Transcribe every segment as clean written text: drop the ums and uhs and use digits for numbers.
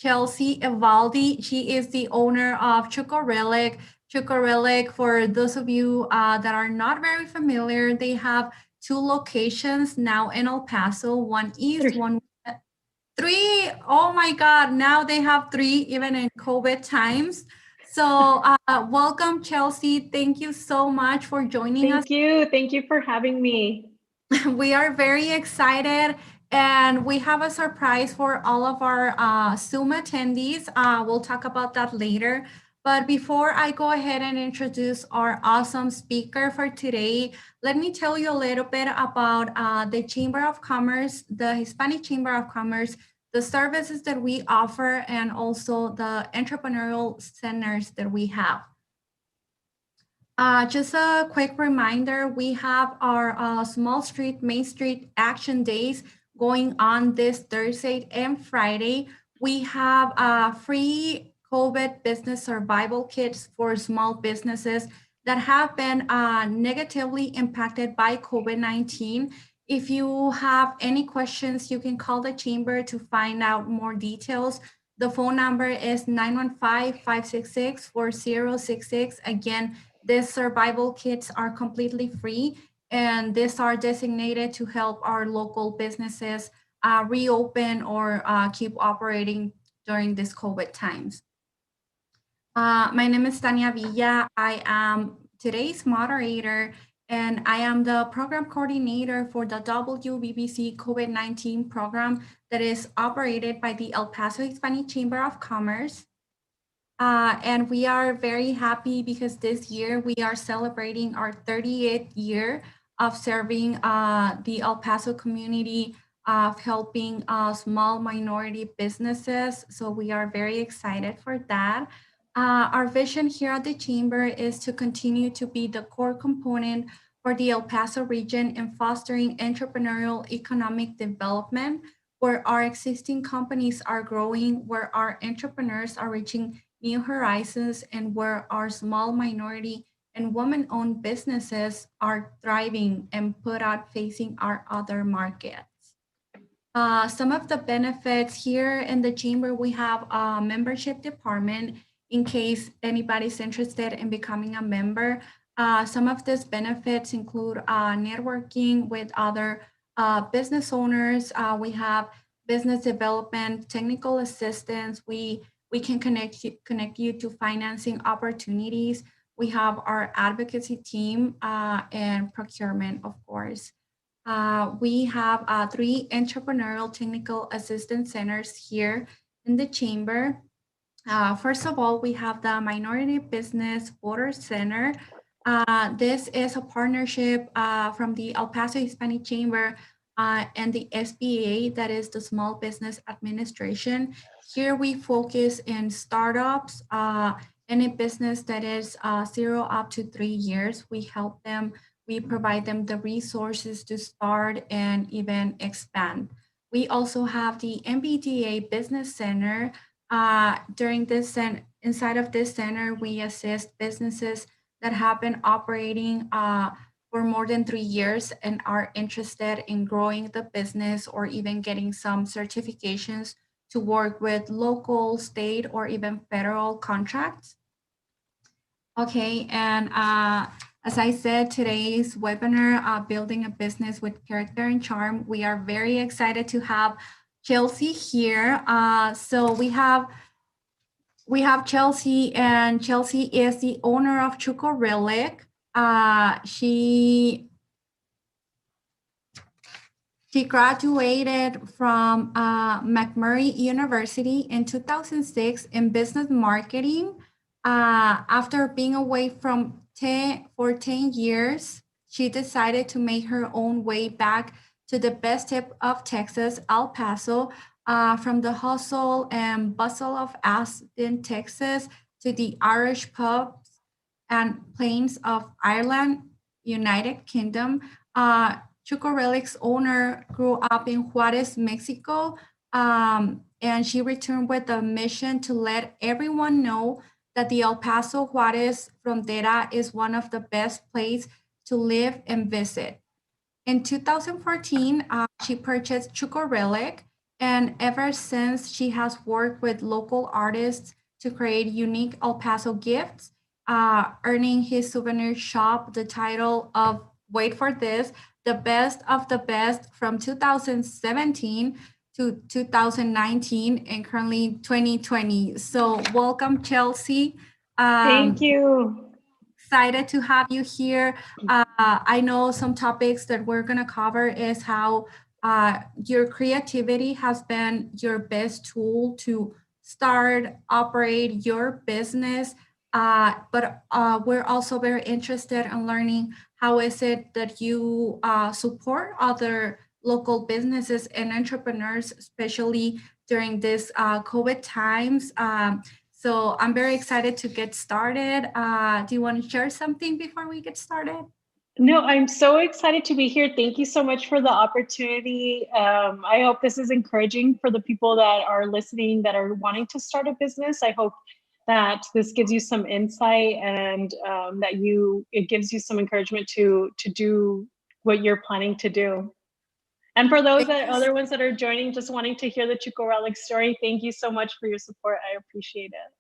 Chelsie Evaldi. She is the owner of Chica Relic. Chica Relic, for those of you that are not very familiar, they have two locations now in El Paso, one east, Three. one three. Oh my God, now they have three, even in COVID times. So, welcome, Chelsie. Thank you so much for joining us. Thank you. Thank you for having me. We are very excited, and we have a surprise for all of our Zoom attendees. We'll talk about that later. But before I go ahead and introduce our awesome speaker for today, let me tell you a little bit about the Chamber of Commerce, the Hispanic Chamber of Commerce, the services that we offer, and also the entrepreneurial centers that we have. Just a quick reminder, we have our Small Street, Main Street Action Days going on this Thursday and Friday. We have free COVID business survival kits for small businesses that have been negatively impacted by COVID-19. If you have any questions, you can call the chamber to find out more details. The phone number is 915-566-4066. Again, these survival kits are completely free, and these are designated to help our local businesses reopen or keep operating during these COVID times. My name is Tania Villa. I am today's moderator, and I am the program coordinator for the WBBC COVID-19 program that is operated by the El Paso Hispanic Chamber of Commerce. And we are very happy because this year we are celebrating our 38th year of serving the El Paso community, of helping small minority businesses. So we are very excited for that. Our vision here at the Chamber is to continue to be the core component for the El Paso region in fostering entrepreneurial economic development, where our existing companies are growing, where our entrepreneurs are reaching new horizons, and where our small minority and women-owned businesses are thriving and put out facing our other markets. Some of the benefits here in the chamber, we have a membership department in case anybody's interested in becoming a member. Some of these benefits include networking with other business owners. We have business development, technical assistance. We can connect you to financing opportunities. We have our advocacy team and procurement, of course. We have three entrepreneurial technical assistance centers here in the chamber. First of all, we have the Minority Business Voter Center. This is a partnership from the El Paso Hispanic Chamber and the SBA, that is the Small Business Administration. Here we focus in startups, any business that is 0 up to 3 years. We help them, we provide them the resources to start and even expand. We also have the MBDA Business Center. Inside of this center, we assist businesses that have been operating for more than 3 years and are interested in growing the business or even getting some certifications to work with local, state, or even federal contracts. Okay, and as I said, today's webinar, Building a Business with Character and Charm, we are very excited to have Chelsie here. So we have Chelsie, and Chelsie is the owner of Chica Relic. She graduated from McMurray University in 2006 in business marketing. After being away from for 10 years, she decided to make her own way back to the best tip of Texas, El Paso, from the hustle and bustle of Austin, Texas, to the Irish pubs and plains of Ireland, United Kingdom. Chica Relic's owner grew up in Juarez, Mexico, and she returned with a mission to let everyone know that the El Paso Juarez frontera is one of the best places to live and visit. In 2014, she purchased Chica Relic, And ever since, she has worked with local artists to create unique El Paso gifts, earning his souvenir shop the title of, wait for this, the best of the best from 2017 to 2019 and currently 2020. So, welcome, Chelsea. Thank Um, you. Excited to have you here. I know some topics that we're going to cover is how your creativity has been your best tool to start, operate your business. But we're also very interested in learning how is it that you support other local businesses and entrepreneurs, especially during this COVID times. So I'm very excited to get started. Do you want to share something before we get started? No, I'm so excited to be here. Thank you so much for the opportunity. I hope this is encouraging for the people that are listening that are wanting to start a business. I hope that this gives you some insight and that it gives you some encouragement to do what you're planning to do. And for those Thank that you. other ones that are joining, just wanting to hear the Chica Relic story, thank you so much for your support. I appreciate it.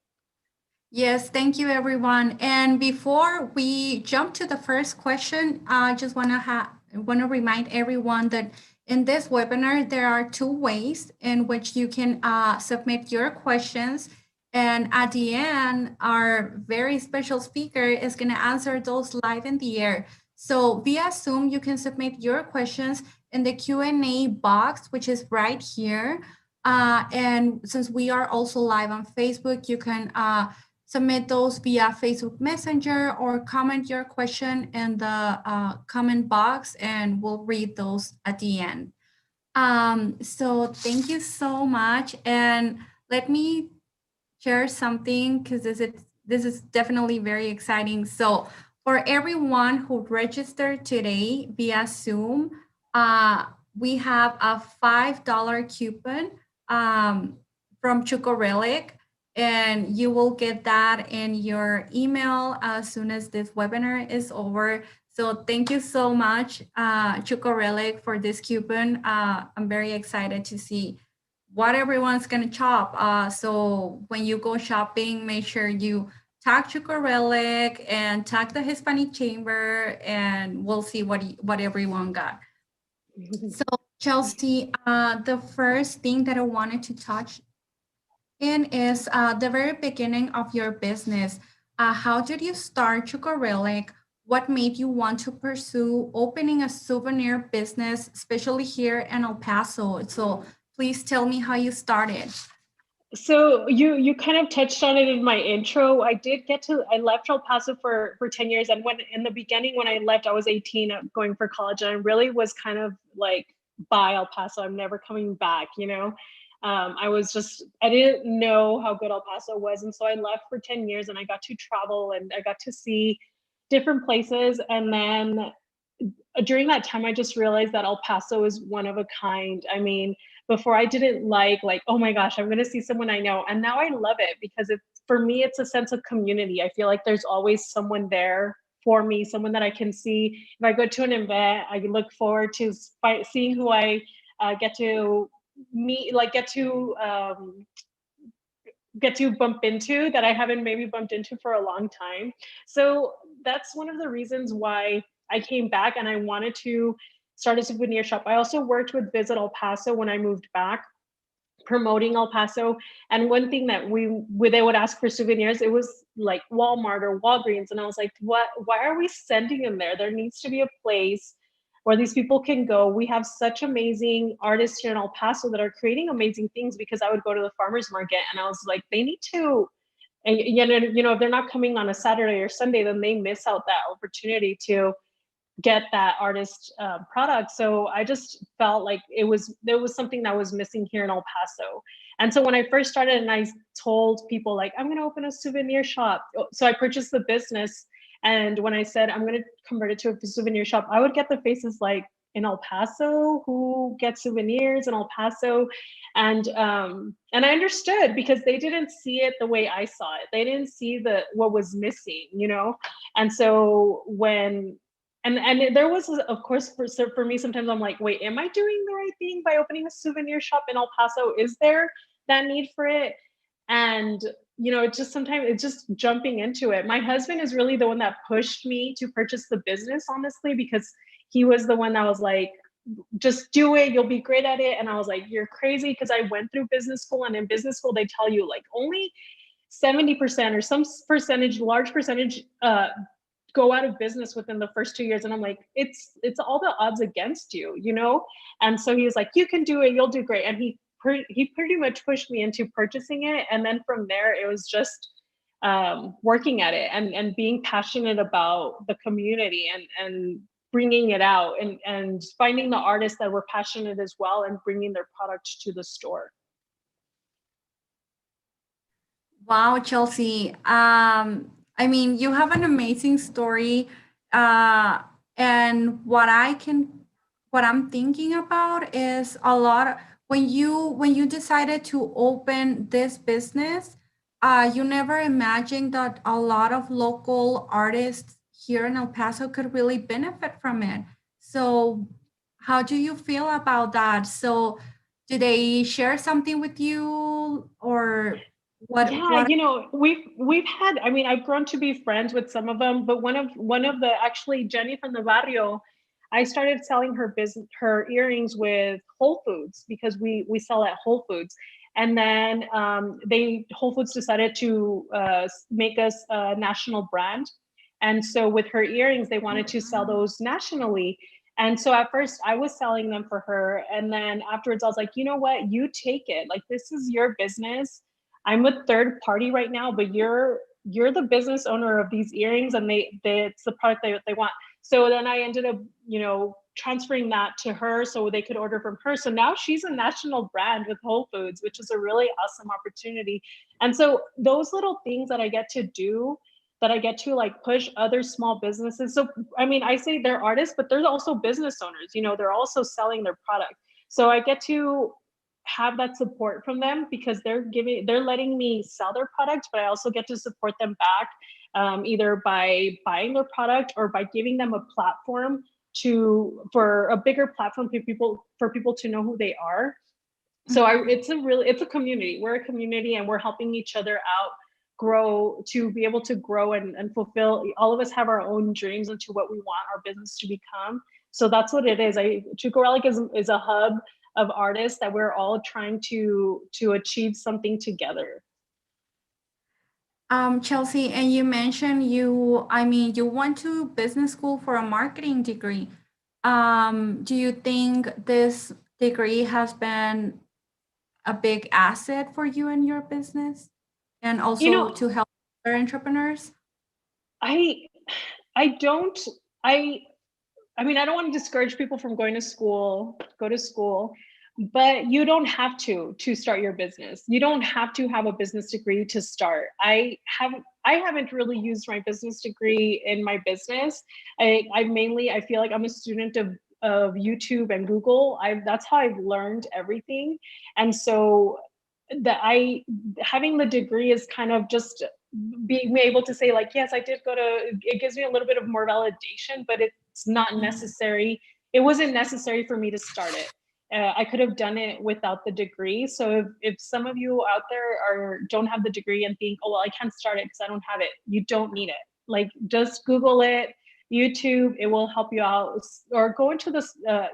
Yes, thank you, everyone. And before we jump to the first question, I just want to remind everyone that in this webinar there are two ways in which you can submit your questions. And at the end, our very special speaker is going to answer those live in the air. So via Zoom, you can submit your questions in the Q&A box, which is right here. And since we are also live on Facebook, you can submit those via Facebook Messenger or comment your question in the comment box and we'll read those at the end. So thank you so much. And let me share something because this is definitely very exciting. So for everyone who registered today via Zoom, uh, we have a $5 coupon from Relic, and you will get that in your email as soon as this webinar is over. So thank you so much, Relic, for this coupon. I'm very excited to see what everyone's gonna chop. So when you go shopping, make sure you tag Relic and tag the Hispanic Chamber, and we'll see what everyone got. So Chelsea, the first thing that I wanted to touch in is the very beginning of your business. How did you start Relic? What made you want to pursue opening a souvenir business, especially here in El Paso? So please tell me how you started. So you kind of touched on it in my intro. I left El Paso for 10 years. And when in the beginning, when I left, I was 18 going for college. And I really was kind of like, bye El Paso, I'm never coming back, you know? I didn't know how good El Paso was. And so I left for 10 years and I got to travel and I got to see different places. And then during that time, I just realized that El Paso is one of a kind. I mean, before I didn't like, oh my gosh, I'm going to see someone I know. And now I love it because for me, it's a sense of community. I feel like there's always someone there for me, someone that I can see. If I go to an event, I look forward to seeing who I get to meet, get to bump into that I haven't maybe bumped into for a long time. So that's one of the reasons why I came back and I wanted to start a souvenir shop. I also worked with Visit El Paso when I moved back, promoting El Paso. And one thing that they would ask for souvenirs, it was like Walmart or Walgreens. And I was like, why are we sending them there? There needs to be a place where these people can go. We have such amazing artists here in El Paso that are creating amazing things, because I would go to the farmer's market and I was like, they need to, and if they're not coming on a Saturday or Sunday, then they miss out that opportunity to get that artist product. So I just felt like there was something that was missing here in El Paso. And so when I first started and I told people like, I'm going to open a souvenir shop. So I purchased the business. And when I said, I'm going to convert it to a souvenir shop, I would get the faces like, in El Paso, who gets souvenirs in El Paso? And I understood, because they didn't see it the way I saw it. They didn't see what was missing, you know? And so when And there was, of course, for me, sometimes I'm like, wait, am I doing the right thing by opening a souvenir shop in El Paso? Is there that need for it? And it's just sometimes it's just jumping into it. My husband is really the one that pushed me to purchase the business, honestly, because he was the one that was like, just do it, you'll be great at it. And I was like, you're crazy, because I went through business school, and in business school they tell you like only 70% or some percentage, large percentage, go out of business within the first 2 years. And I'm like, it's all the odds against you, And so he was like, you can do it, you'll do great. And he pretty much pushed me into purchasing it. And then from there, it was just working at it and being passionate about the community and bringing it out and finding the artists that were passionate as well and bringing their product to the store. Wow, Chelsea. I mean, you have an amazing story. And what I'm thinking about is a lot when you decided to open this business, you never imagined that a lot of local artists here in El Paso could really benefit from it. So, how do you feel about that? So, do they share something with you, or Yeah, what? we've had, I mean, I've grown to be friends with some of them, but one of the, actually, Jenny from the barrio, I started selling her earrings with Whole Foods, because we sell at Whole Foods. And then Whole Foods decided to make us a national brand. And so with her earrings, they wanted to sell those nationally. And so at first I was selling them for her. And then afterwards I was like, you know what, you take it. Like, this is your business. I'm a third party right now, but you're the business owner of these earrings, and it's the product they want. So then I ended up, transferring that to her so they could order from her. So now she's a national brand with Whole Foods, which is a really awesome opportunity. And so those little things that I get to do, that I get to like push other small businesses. So, I mean, I say they're artists, but they're also business owners, they're also selling their product. So I get to have that support from them, because they're letting me sell their product, but I also get to support them back, either by buying their product or by giving them a platform for a bigger platform for people to know who they are. So it's a community. We're a community, and we're helping each other out grow, to be able to grow and fulfill. All of us have our own dreams into what we want our business to become. So that's what it is. Chica Relic is a hub of artists that we're all trying to achieve something together. Chelsea, and you mentioned you went to business school for a marketing degree. Do you think this degree has been a big asset for you in your business, and You also know, to help other entrepreneurs? I I don't I I mean, I don't want to discourage people from going to school, go to school, but you don't have to start your business. You don't have to have a business degree to start. I haven't really used my business degree in my business. I feel like I'm a student of YouTube and Google. That's how I've learned everything. And so that I having the degree is kind of just being able to say like, yes, I did go to, it gives me a little bit of more validation, but it's not necessary. It wasn't necessary for me to start it. I could have done it without the degree. So if some of you out there don't have the degree and think, oh, well, I can't start it because I don't have it, you don't need it. Like, just Google it, YouTube, it will help you out. Or go into the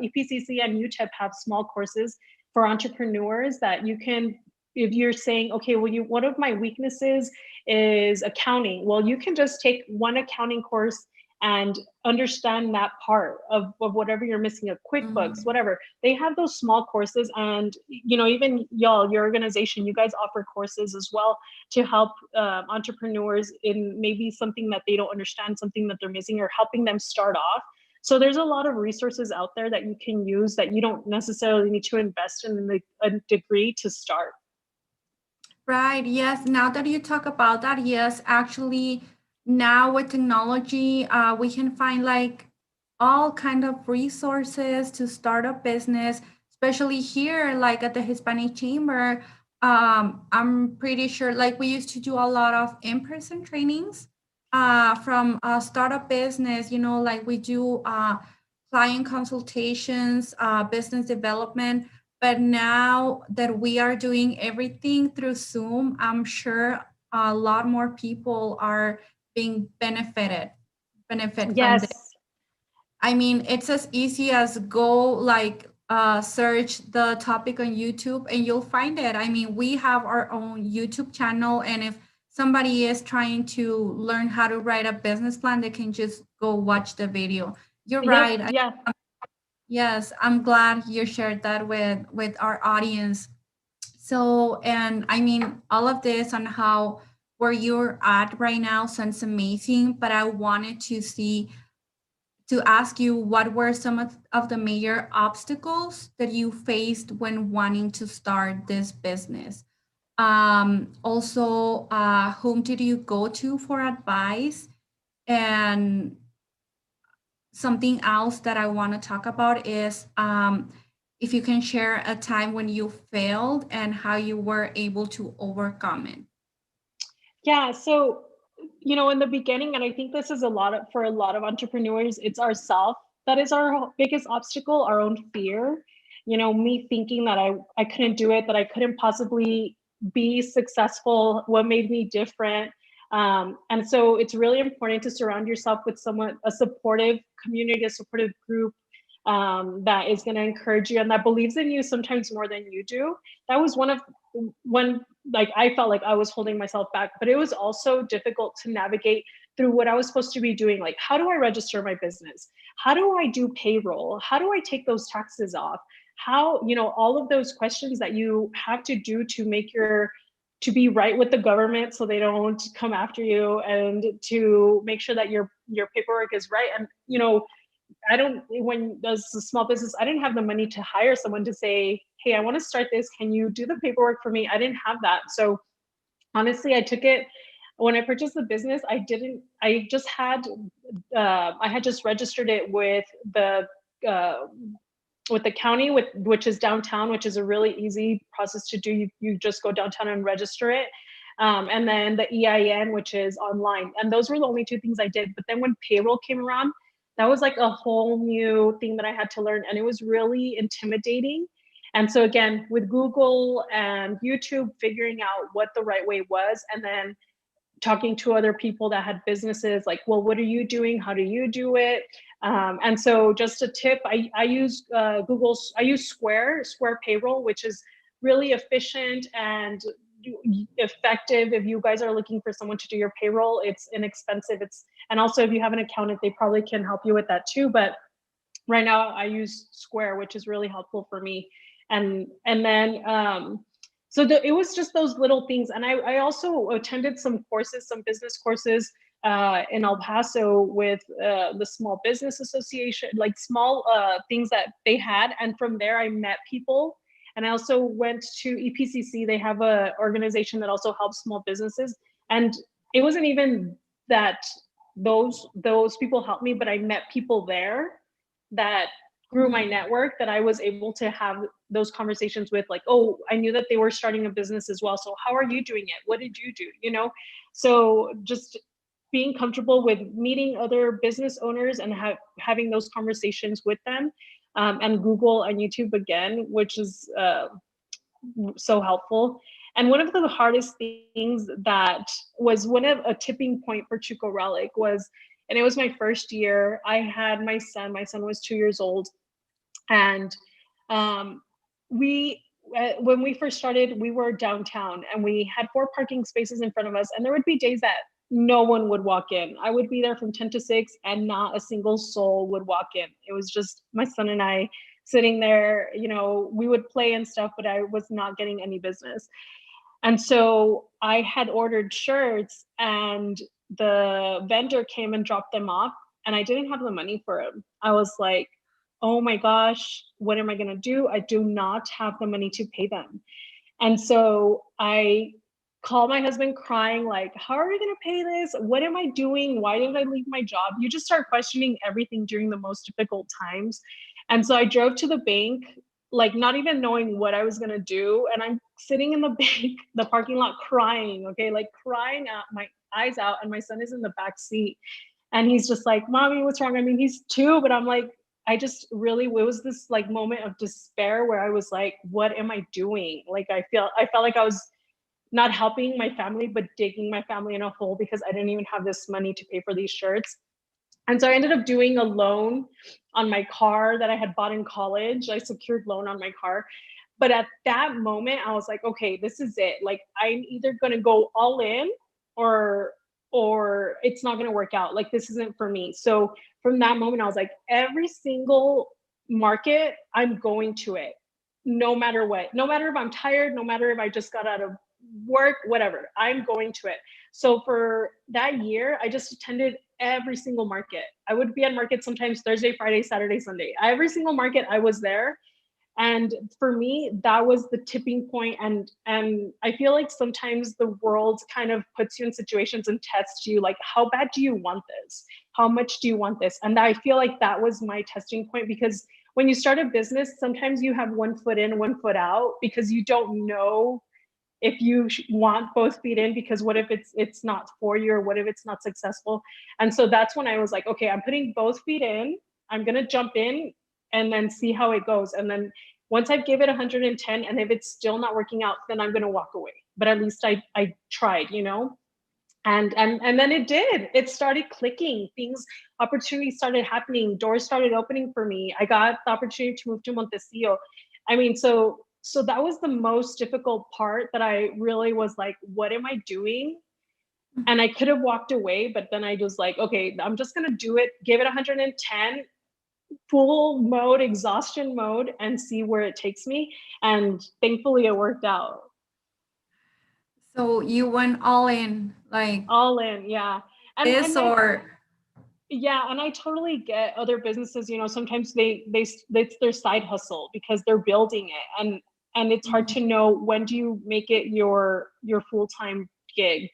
EPCC and UTEP have small courses for entrepreneurs that you can, if you're saying, okay, well, one of my weaknesses is accounting. Well, you can just take one accounting course and understand that part of whatever you're missing, a QuickBooks, Mhm. whatever. They have those small courses, and even y'all, your organization, you guys offer courses as well to help entrepreneurs in maybe something that they don't understand, something that they're missing, or helping them start off. So there's a lot of resources out there that you can use that you don't necessarily need to invest in a degree to start. Right. Yes. Now that you talk about that, yes, actually, now with technology, we can find like all kind of resources to start a business, especially here, like at the Hispanic Chamber. I'm pretty sure, like we used to do a lot of in-person trainings. from a startup business, you know, like we do client consultations, business development. But now that we are doing everything through Zoom, I'm sure a lot more people are being benefit from this. Yes. I mean, it's as easy as go like search the topic on YouTube and you'll find it. I mean, we have our own YouTube channel, and if somebody is trying to learn how to write a business plan, they can just go watch the video. You're Yep. right. Yeah. Yes, I'm glad you shared that with our audience. So, and I mean, all of this on how where you're at right now sounds amazing, but I wanted to ask you what were some of the major obstacles that you faced when wanting to start this business. Also, whom did you go to for advice? And something else that I want to talk about is if you can share a time when you failed and how you were able to overcome it. Yeah. So, in the beginning, and I think this is a lot for a lot of entrepreneurs, it's ourself that is our biggest obstacle, our own fear. Me thinking that I couldn't do it, that I couldn't possibly be successful, what made me different. And so it's really important to surround yourself with someone, a supportive community, a supportive group, that is going to encourage you and that believes in you sometimes more than you do. That was one like I felt like I was holding myself back, but it was also difficult to navigate through what I was supposed to be doing. Like, how do I register my business? How do I do payroll? How do I take those taxes off? How, all of those questions that you have to do to to be right with the government so they don't come after you, and to make sure that your paperwork is right. And when as a small business, I didn't have the money to hire someone to say, hey, I want to start this. Can you do the paperwork for me? I didn't have that. So honestly, I took it when I purchased the business. I had just registered it uh, with the county, which is downtown, which is a really easy process to do. You just go downtown and register it. And then the EIN, which is online. And those were the only two things I did. But then when payroll came around, that was like a whole new thing that I had to learn. And it was really intimidating. And so again, with Google and YouTube, figuring out what the right way was, and then talking to other people that had businesses, like, well, what are you doing? How do you do it? And so just a tip, I use I use Square Payroll, which is really efficient and effective. If you guys are looking for someone to do your payroll, it's inexpensive. And also if you have an accountant, they probably can help you with that too. But right now I use Square, which is really helpful for me. And then it was just those little things. And I also attended some courses, some business courses in El Paso with the Small Business Association, like small things that they had. And from there, I met people. And I also went to EPCC. They have a organization that also helps small businesses. And it wasn't even that those people helped me, but I met people there that grew my network, that I was able to have those conversations with, like, oh, I knew that they were starting a business as well. So how are you doing it? What did you do? So just being comfortable with meeting other business owners and having those conversations with them, and Google and YouTube again, which is so helpful. And one of the hardest things that was a tipping point for Chica Relic was, and it was my first year, I had my son was 2 years old. And when we first started, we were downtown and we had 4 parking spaces in front of us. And there would be days that no one would walk in. I would be there from 10 to 6 and not a single soul would walk in. It was just my son and I sitting there. We would play and stuff, but I was not getting any business. And so I had ordered shirts and the vendor came and dropped them off, and I didn't have the money for them. I was like, oh my gosh, what am I going to do? I do not have the money to pay them. And so I called my husband crying, like, how are we going to pay this? What am I doing? Why did I leave my job? You just start questioning everything during the most difficult times. And so I drove to the bank like not even knowing what I was gonna do. And I'm sitting in the parking lot crying, okay, like crying out my eyes out, and my son is in the back seat. And he's just like, "Mommy, what's wrong?" I mean, he's 2, but I'm like, I just really, it was this like moment of despair where I was like, what am I doing? Like I felt like I was not helping my family, but digging my family in a hole because I didn't even have this money to pay for these shirts. And so I ended up doing a loan on my car that I had bought in college. I secured loan on my car. But at that moment, I was like, okay, this is it. Like I'm either gonna go all in or it's not gonna work out. Like this isn't for me. So from that moment, I was like, every single market, I'm going to it. No matter what. No matter if I'm tired, no matter if I just got out of work, whatever, I'm going to it. So for that year, I just attended every single market. I would be at market sometimes Thursday, Friday, Saturday, Sunday. Every single market I was there. And for me, that was the tipping point. And I feel like sometimes the world kind of puts you in situations and tests you, like, how bad do you want this? How much do you want this? And I feel like that was my testing point, because when you start a business, sometimes you have one foot in, one foot out, because you don't know if you want both feet in, because what if it's not for you, or what if it's not successful? And so that's when I was like, okay, I'm putting both feet in, I'm going to jump in and then see how it goes. And then once I've give it 110, and if it's still not working out, then I'm going to walk away. But at least I tried, you know. And then it started clicking, things, opportunities started happening, doors started opening for me. I got the opportunity to move to Montecillo. I mean, so that was the most difficult part, that I really was like, what am I doing? And I could have walked away, but then I was like, okay, I'm just gonna do it, give it 110, full mode, exhaustion mode, and see where it takes me. And thankfully it worked out. So you went all in, like All in, yeah. this, And I, or yeah, and I totally get other businesses, you know, sometimes they it's their side hustle because they're building it, and it's hard Mhm. to know when do you make it your full-time gig.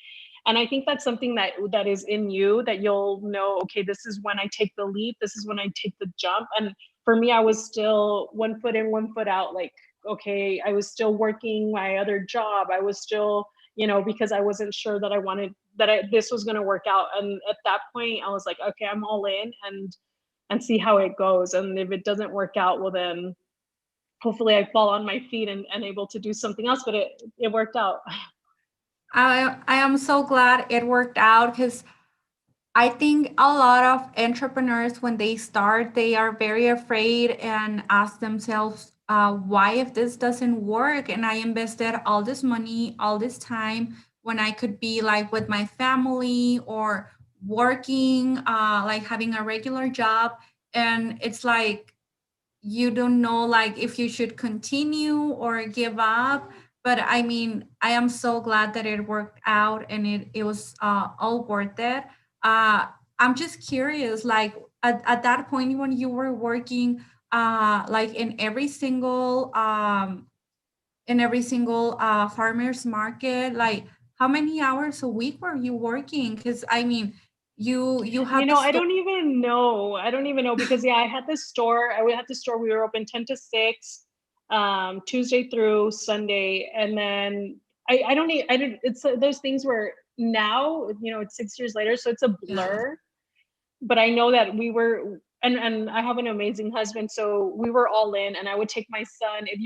And I think that's something that is in you, that you'll know, okay, this is when I take the leap, this is when I take the jump. And for me, I was still one foot in, one foot out, like, okay, I was still working my other job. I was still, you know, because I wasn't sure that I wanted this was going to work out. And at that point, I was like, okay, I'm all in, and see how it goes. And if it doesn't work out, well, then hopefully I fall on my feet and able to do something else. But it worked out. I am so glad it worked out, because I think a lot of entrepreneurs, when they start, they are very afraid and ask themselves, why if this doesn't work? And I invested all this money, all this time, when I could be like with my family or working, like having a regular job. And it's like, you don't know like if you should continue or give up. But I mean, I am so glad that it worked out, and it was all worth it. uh I'm just curious, like at that point when you were working, like in every single farmers market, like how many hours a week were you working? Because I mean, you You had the know, I store. don't even know. I don't even know, because yeah, I had this store. I would have the store. We were open 10 to 6, Tuesday through Sunday. And then I don't need, I did, it's those things where now, you know, it's 6 years later, so it's a Yeah. blur. But I know that we were, and I have an amazing husband, so we were all in. And I would take my son. If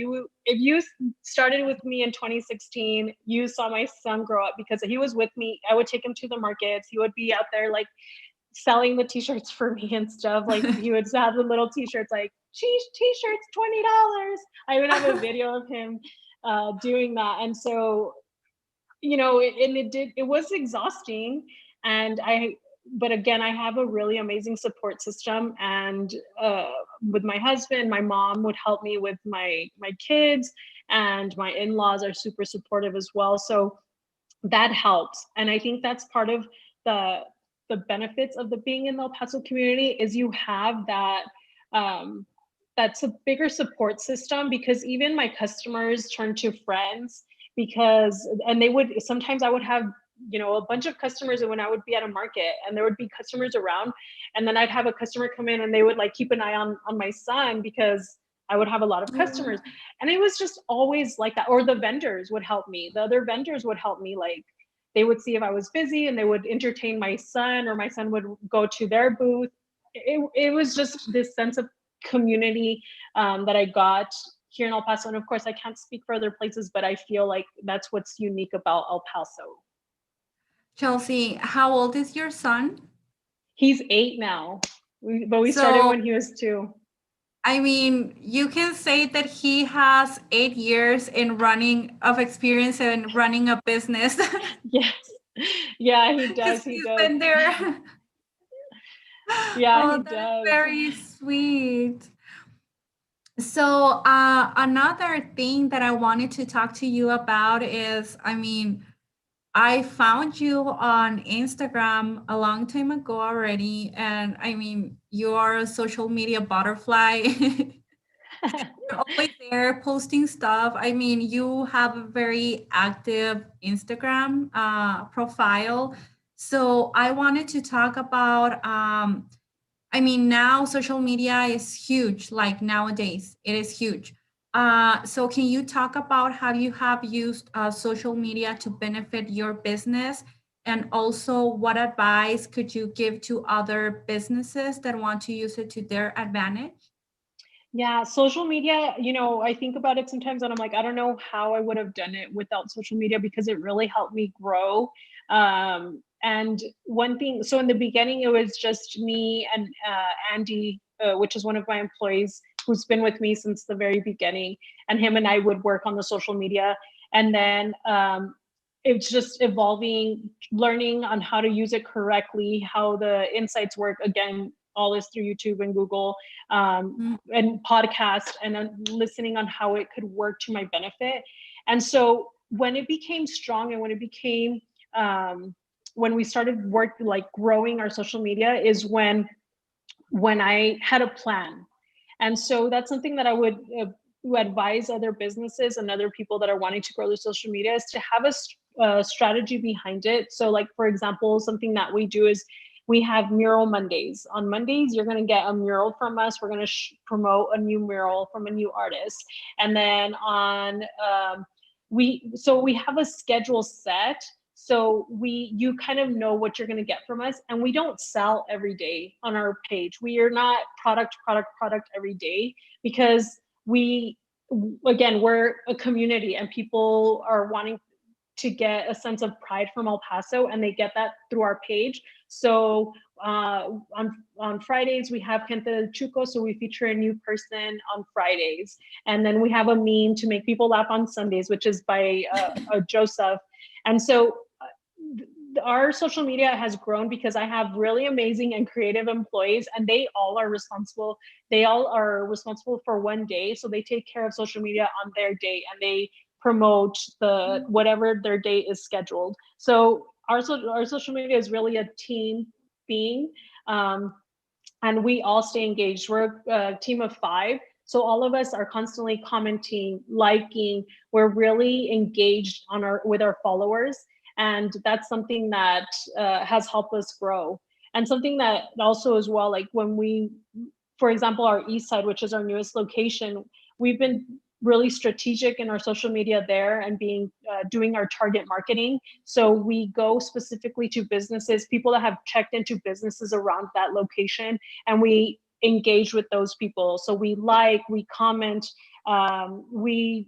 you started with me in 2016, you saw my son grow up, because he was with me. I would take him to the markets. He would be out there like selling the t-shirts for me and stuff. Like he would have the little t-shirts, like t-shirts $20. I would have a video of him doing that. And so, you know, it was exhausting. And but again, I have a really amazing support system. And with my husband, my mom would help me with my kids, and my in-laws are super supportive as well. So that helps. And I think that's part of the the benefits of the being in the El Paso community, is you have that that's a bigger support system, because even my customers turn to friends, because and they would sometimes I would have, you know, a bunch of customers when I would be at a market, and there would be customers around, and then I'd have a customer come in, and they would like keep an eye on my son, because I would have a lot of customers. And it was just always like that. Or the vendors would help me. The other vendors would help me. Like, they would see if I was busy and they would entertain my son, or my son would go to their booth. It was just this sense of community that I got here in El Paso. And of course, I can't speak for other places, but I feel like that's what's unique about El Paso. Chelsie, how old is your son? He's 8 now, but we started So, when he was 2. I mean, you can say that he has 8 years in running of experience and running a business. Yes. Yeah, he Because does. He he's does. been there. Yeah, Oh, he that is does. very sweet. So, another thing that I wanted to talk to you about is, I mean, I found you on Instagram a long time ago already, and I mean, you are a social media butterfly. You're always there posting stuff. I mean, you have a very active Instagram profile. So I wanted to talk about I mean, now social media is huge, like nowadays, it is huge. So, can you talk about how you have used social media to benefit your business? And also, what advice could you give to other businesses that want to use it to their advantage? Yeah, social media, I think about it sometimes and I'm like, I don't know how I would have done it without social media, because it really helped me grow. And one thing, so in the beginning, it was just me and Andy, which is one of my employees who's been with me since the very beginning. And him and I would work on the social media. And then it's just evolving, learning on how to use it correctly, how the insights work. Again, all is through YouTube and Google, and podcast, and then listening on how it could work to my benefit. And so when it became strong, and when it became when we started like growing our social media, is when I had a plan. And so that's something that I would advise other businesses and other people that are wanting to grow their social media, is to have a strategy behind it. So like, for example, something that we do is we have mural Mondays. On Mondays, you're going to get a mural from us. We're going to promote a new mural from a new artist. And then on we have a schedule set. So you kind of know what you're going to get from us. And we don't sell every day on our page. We are not product every day, because we're a community and people are wanting to get a sense of pride from El Paso, and they get that through our page. So on Fridays, we have Gente del Chuco, so we feature a new person on Fridays. And then we have a meme to make people laugh on Sundays, which is by Joseph. And so our social media has grown because I have really amazing and creative employees, and they all are responsible. They all are responsible for one day. So they take care of social media on their day, and they promote the whatever their day is scheduled. So our social media is really a team thing, and we all stay engaged. We're a team of 5. So all of us are constantly commenting, liking. We're really engaged with our followers. And that's something that has helped us grow. And something that also as well, like when for example, our East Side, which is our newest location, we've been really strategic in our social media there, and doing our target marketing. So we go specifically to businesses, people that have checked into businesses around that location, and we engage with those people. So we comment, we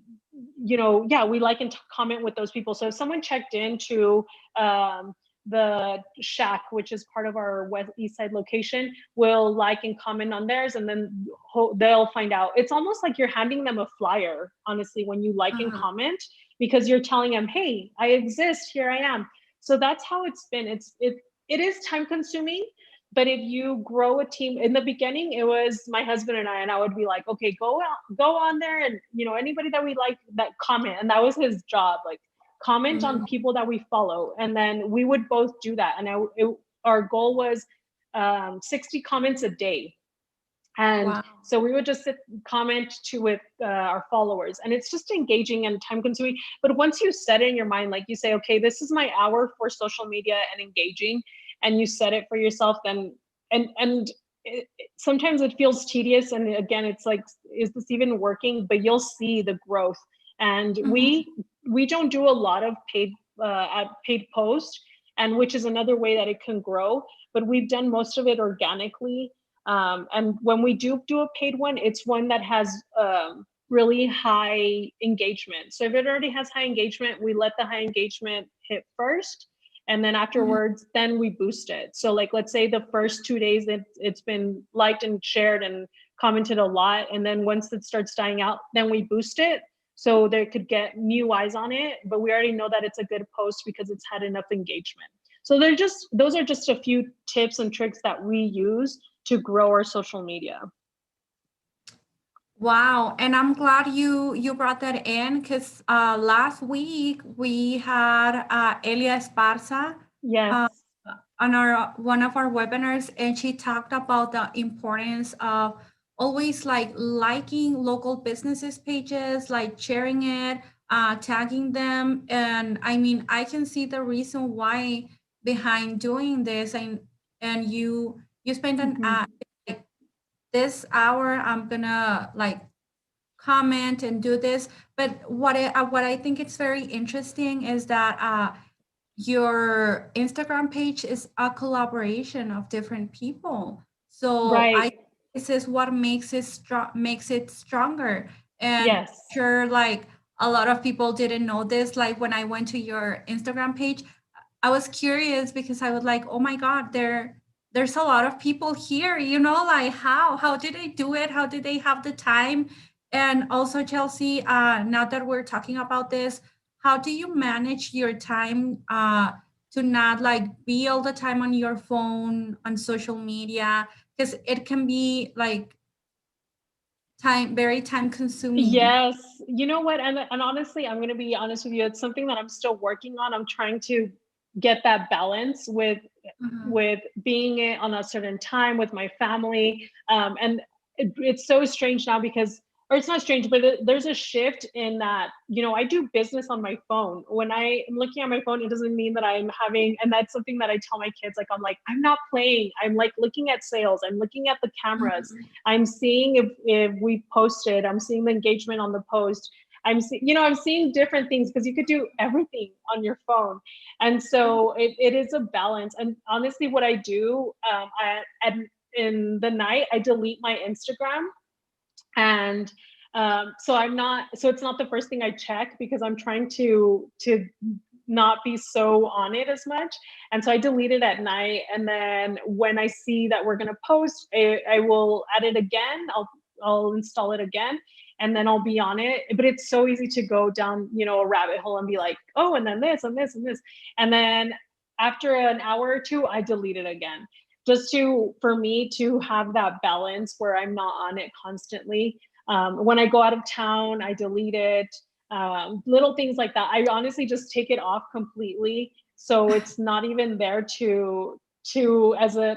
like and comment with those people. So if someone checked into the Shack, which is part of our West East Side location, will like and comment on theirs, and then they'll find out. It's almost like you're handing them a flyer, honestly, when you like and comment, because you're telling them, hey, I exist, here I am. So that's how it's been. It is time consuming, but if you grow a team, in the beginning, it was my husband and I would be like, okay, go on there, and anybody that we like, that comment, and that was his job, like comment on people that we follow, and then we would both do that. And our goal was 60 comments a day, and so we would just comment with our followers, and it's just engaging and time consuming. But once you set it in your mind, like you say, okay, this is my hour for social media and engaging, and you set it for yourself, then and sometimes it feels tedious, and again, it's like, is this even working? But you'll see the growth. And Mhm. we don't do a lot of paid post, and which is another way that it can grow. But we've done most of it organically. And when we do a paid one, it's one that has really high engagement. So if it already has high engagement, we let the high engagement hit first, and then Mhm. afterwards, then we boost it. So like, let's say the first 2 days it's been liked and shared and commented a lot, and then once it starts dying out, then we boost it so they could get new eyes on it. But we already know that it's a good post because it's had enough engagement. So those are just a few tips and tricks that we use to grow our social media. Wow, and I'm glad you brought that in because last week we had Elia Esparza uh, Yes. on our one of our webinars, and she talked about the importance of always like liking local businesses pages, like sharing it, tagging them, and I mean I can see the reason why behind doing this, and you spent an Mhm. like this hour I'm gonna like comment and do this. But what I think it's very interesting is that your Instagram page is a collaboration of different people. So I Right. this is what makes it stronger. And Yes. sure, like a lot of people didn't know this. Like when I went to your Instagram page, I was curious because I was like, oh my God, there's a lot of people here, like how did they do it? How did they have the time? And also, Chelsea, now that we're talking about this, how do you manage your time to not like be all the time on your phone, on social media? Because it can be like very time consuming. Yes. You know what? And honestly, I'm going to be honest with you. It's something that I'm still working on. I'm trying to get that balance Mhm. with being it on a certain time with my family. And it's so strange now because, or it's not strange, but there's a shift in that, I do business on my phone. When I am looking at my phone, it doesn't mean that I'm having, and that's something that I tell my kids, like, I'm like, I'm not playing. I'm like looking at sales. I'm looking at the cameras. Mhm. I'm seeing if we posted, I'm seeing the engagement on the post. I'm seeing different things because you could do everything on your phone. And so it is a balance. And honestly, what I do in the night, I delete my Instagram. And so it's not the first thing I check because I'm trying to not be so on it as much. And so I delete it at night. And then when I see that we're going to post, I will add it again. I'll install it again, and then I'll be on it. But it's so easy to go down, a rabbit hole and be like, oh, and then this and this and this. And then after an hour or two, I delete it again, just for me to have that balance where I'm not on it constantly. When I go out of town, I delete it. Little things like that. I honestly just take it off completely, so it's not even there as a,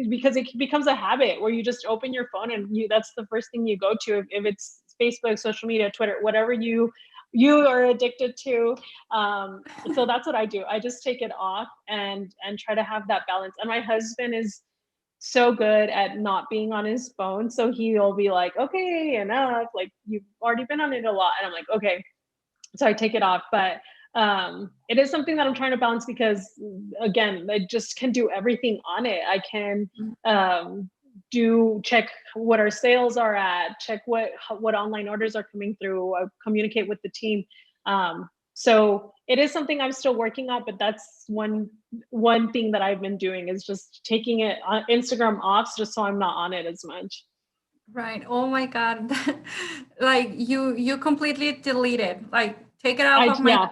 because it becomes a habit where you just open your phone and that's the first thing you go to, if it's Facebook, social media, Twitter, whatever you are addicted to. So that's what I do. I just take it off and try to have that balance. And my husband is so good at not being on his phone, so he'll be like, okay, enough, like, you've already been on it a lot. And I'm like, okay, so I take it off. But it is something that I'm trying to balance because, again, I just can do everything on it. I can do check what our sales are at, check what online orders are coming through, communicate with the team. So it is something I'm still working on, but that's one thing that I've been doing, is just taking it on Instagram off, just so I'm not on it as much. Right. Oh my God. Like you completely delete it. Like take it off I of my Yeah,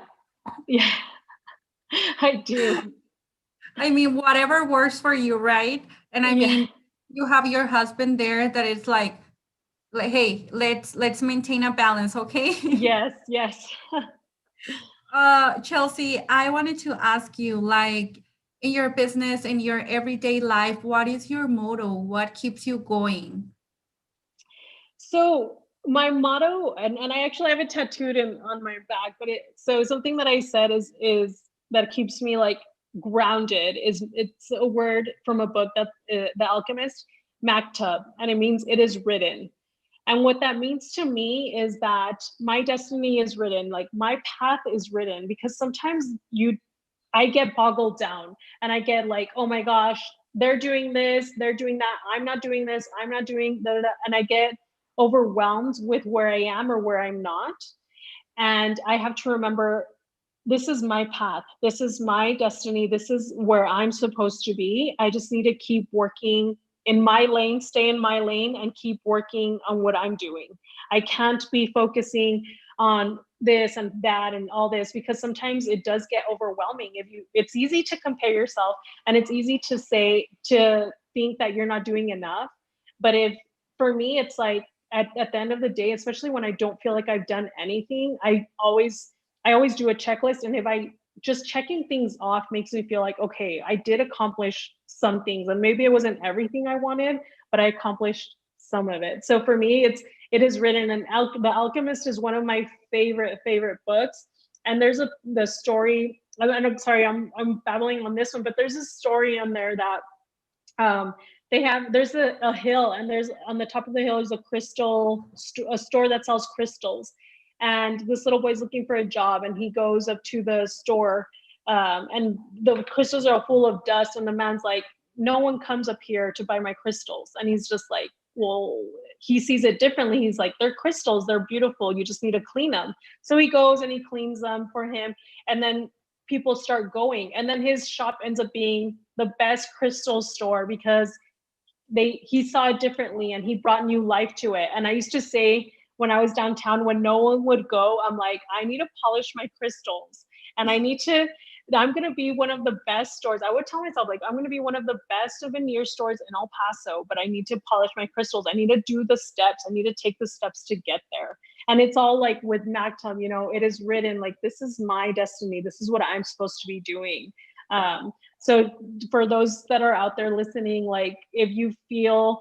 yeah, I do. I mean whatever works for you, right? And I Yeah. mean you have your husband there that is like hey, let's maintain a balance, okay? Yes, yes. Chelsea, I wanted to ask you, like, in your business, in your everyday life, what is your motto? What keeps you going? So my motto, and I actually have it tattooed on my back, but so something that I said is that keeps me like grounded, is it's a word from a book, that The Alchemist. maktub, and it means it is written. And what that means to me is that my destiny is written, like my path is written, because sometimes I get boggled down and I get like, oh my gosh, they're doing this, they're doing that, I'm not doing this, I'm not doing that, and I get overwhelmed with where I am or where I'm not. And I have to remember, this is my path, this is my destiny, this is where I'm supposed to be. I just need to keep working in my lane, stay in my lane, and keep working on what I'm doing. I can't be focusing on this and that and all this, because sometimes it does get overwhelming. It's easy to compare yourself, and it's easy to think that you're not doing enough. But for me, it's like, at the end of the day, especially when I don't feel like I've done anything, I always do a checklist. And if I just checking things off makes me feel like, okay, I did accomplish some things, and maybe it wasn't everything I wanted, but I accomplished some of it. So for me, it is written. And The Alchemist is one of my favorite books. And there's the story, and I'm sorry, I'm babbling on this one, but there's a story on there that there's a hill, and there's on the top of the hill is a store that sells crystals. And this little boy's looking for a job, and he goes up to the store, and the crystals are full of dust, and the man's like, no one comes up here to buy my crystals. And he's just like, well, he sees it differently. He's like, they're crystals, they're beautiful, you just need to clean them. So he goes and he cleans them for him, and then people start going, and then his shop ends up being the best crystal store, because he saw it differently, and he brought new life to it. And I used to say, when I was downtown, when no one would go, I'm like, I need to polish my crystals, and I'm going to be one of the best stores. I would tell myself, like, I'm going to be one of the best souvenir stores in El Paso, but I need to polish my crystals. I need to do the steps. I need to take the steps to get there. And it's all like with Mactum, it is written like, this is my destiny. This is what I'm supposed to be doing. So for those that are out there listening, like, if you feel,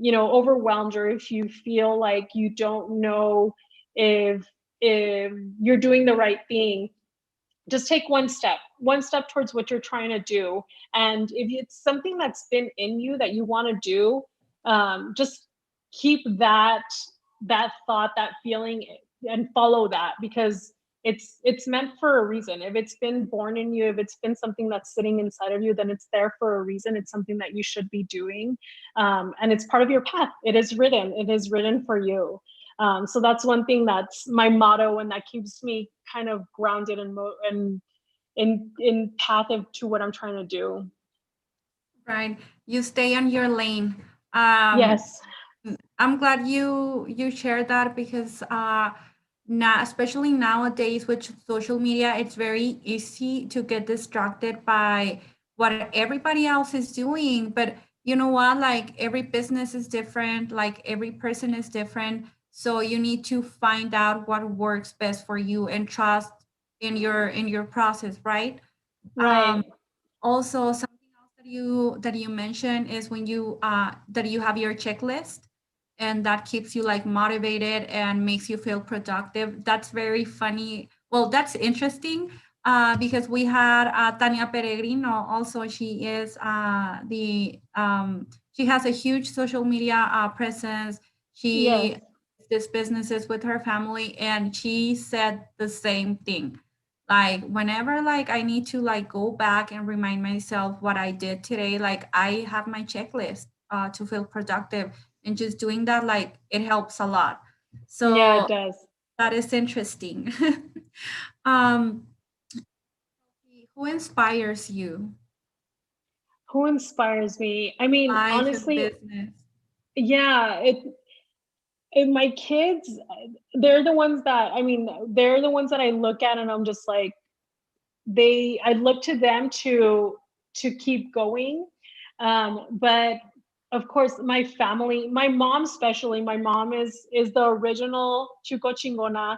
overwhelmed, or if you feel like you don't know if you're doing the right thing, just take one step towards what you're trying to do. And if it's something that's been in you that you want to do, just keep that thought, that feeling, and follow that, because it's meant for a reason. If it's been born in you, if it's been something that's sitting inside of you, then it's there for a reason. It's something that you should be doing, and it's part of your path. It is written for you. So that's one thing that's my motto, and that keeps me kind of grounded and in path to what I'm trying to do. Right. You stay on your lane. Yes. I'm glad you shared that, because now, especially nowadays with social media, it's very easy to get distracted by what everybody else is doing. But you know what? Like, every business is different, like every person is different. So you need to find out what works best for you and trust in your process, right? Right. Also, something else that you mentioned is when that you have your checklist, and that keeps you like motivated and makes you feel productive. That's very funny. Well, that's interesting, because we had Tania Peregrino. Also, she is she has a huge social media presence. She Yes. does businesses with her family, and she said the same thing. Like, whenever like I need to like go back and remind myself what I did today, like I have my checklist to feel productive, and just doing that, like, it helps a lot. Yeah, it So does. that is interesting. um who inspires you? Who inspires me? I mean, Life and honestly, business. yeah, my kids, they're the ones that I look at, and I'm just like, I look to them to keep going. But of course, my family, my mom especially, my mom is the original Chuco Chingona.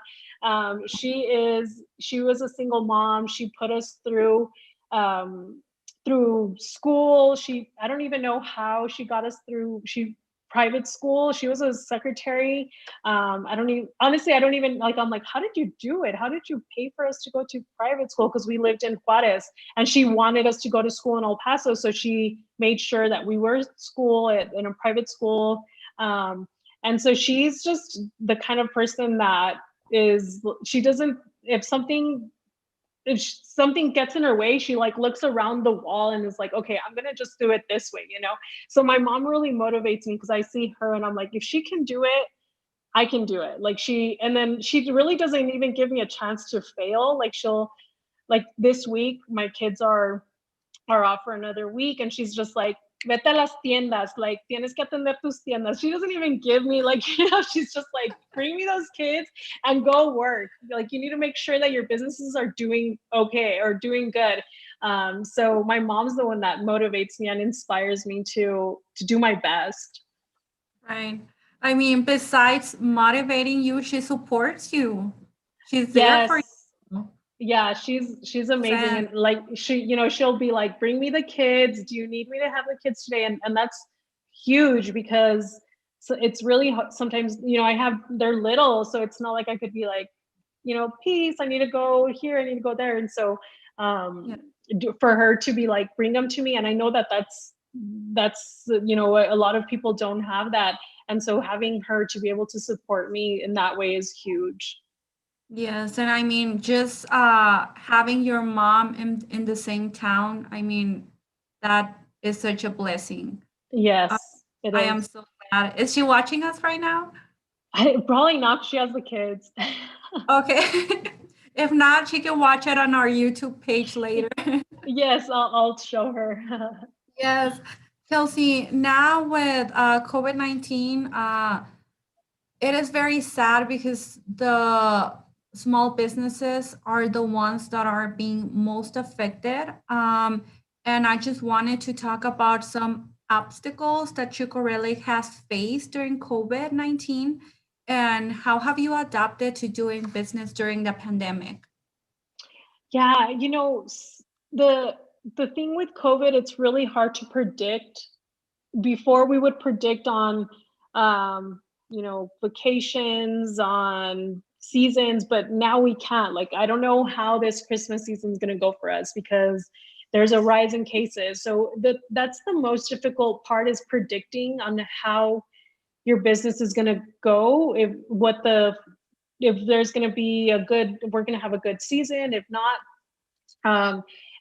She was a single mom. She put us through school. I don't even know how she got us through. private school. She was a secretary. I don't even, honestly, I don't even like, I'm like, how did you do it? How did you pay for us to go to private school? Because we lived in Juarez and she wanted us to go to school in El Paso. So she made sure that we were in a private school. And so she's just the kind of person that she doesn't, if something gets in her way, she like looks around the wall and is like, okay, I'm gonna just do it this way, you know? So my mom really motivates me because I see her and I'm like, if she can do it, I can do it. And then she really doesn't even give me a chance to fail. Like this week, my kids are off for another week and she's just like, vete a las tiendas, like tienes que atender tus tiendas. She doesn't even give me like, she's just like, bring me those kids and go work. Like you need to make sure that your businesses are doing okay or doing good. So my mom's the one that motivates me and inspires me to do my best. Right. I mean, besides motivating you, she supports you. She's there for Yes. you. Yeah, she's amazing. And like she'll be like, bring me the kids. Do you need me to have the kids today? And that's huge because it's really sometimes, they're little, so it's not like I could be like, peace, I need to go here, I need to go there. And so Yeah. for her to be like, bring them to me. And I know that's a lot of people don't have that. And so having her to be able to support me in that way is huge. Yes, and I mean, just having your mom in the same town, I mean, that is such a blessing. Uh, Yes, it I am is. so glad. Is she watching us right now? Probably not. She has the kids. Okay. If not, she can watch it on our YouTube page later. Yes, I'll show her. Yes. Chelsie, now with COVID-19, it is very sad because the small businesses are the ones that are being most affected. And I just wanted to talk about some obstacles that Chica Relic has faced during COVID-19 and how have you adapted to doing business during the pandemic? Yeah, the the thing with COVID, it's really hard to predict. Before we would predict on vacations, on seasons, but now we can't. Like I don't know how this Christmas season is going to go for us because there's a rise in cases. So that's the most difficult part, is predicting on how your business is going to go, if there's going to be we're going to have a good season, if not.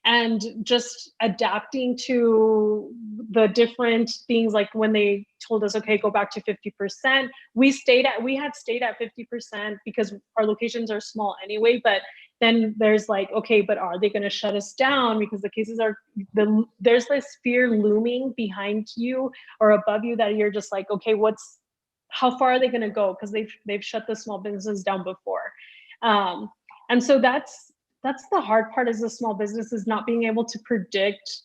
And just adapting to the different things. Like when they told us, okay, go back to 50%, we had stayed at 50% because our locations are small anyway. But then there's like, okay, but are they going to shut us down because the cases there's this fear looming behind you or above you that you're just like, okay, how far are they going to go? Because they've shut the small businesses down before. And so that's the hard part, as a small business, is not being able to predict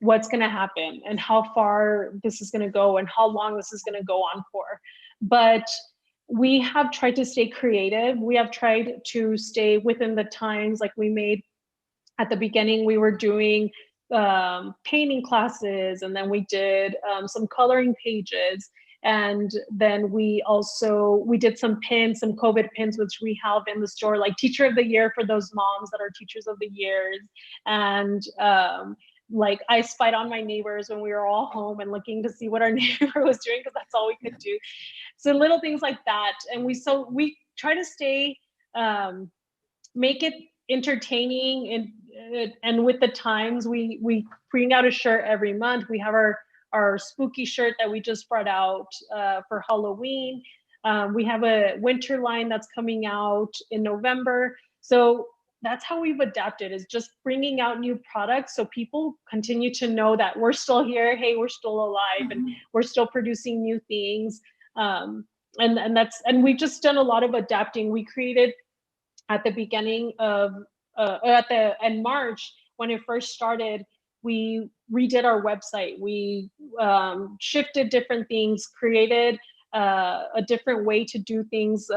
what's going to happen and how far this is going to go and how long this is going to go on for. But we have tried to stay creative. We have tried to stay within the times. Like we made, at the beginning, we were doing painting classes, and then we did some coloring pages. And then we did some COVID pins, which we have in the store, like teacher of the year for those moms that are teachers of the years. And like I spied on my neighbors when we were all home and looking to see what our neighbor was doing, because that's all we could do. So little things like that. And we try to stay, make it entertaining, and with the times, we bring out a shirt every month. We have our spooky shirt that we just brought out for Halloween. We have a winter line that's coming out in November. So that's how we've adapted, is just bringing out new products so people continue to know that we're still here. Hey, we're still alive, and we're still producing new things. And we've just done a lot of adapting. We created, at the beginning of in March, when it first started, we redid our website. We shifted different things, created a different way to do things.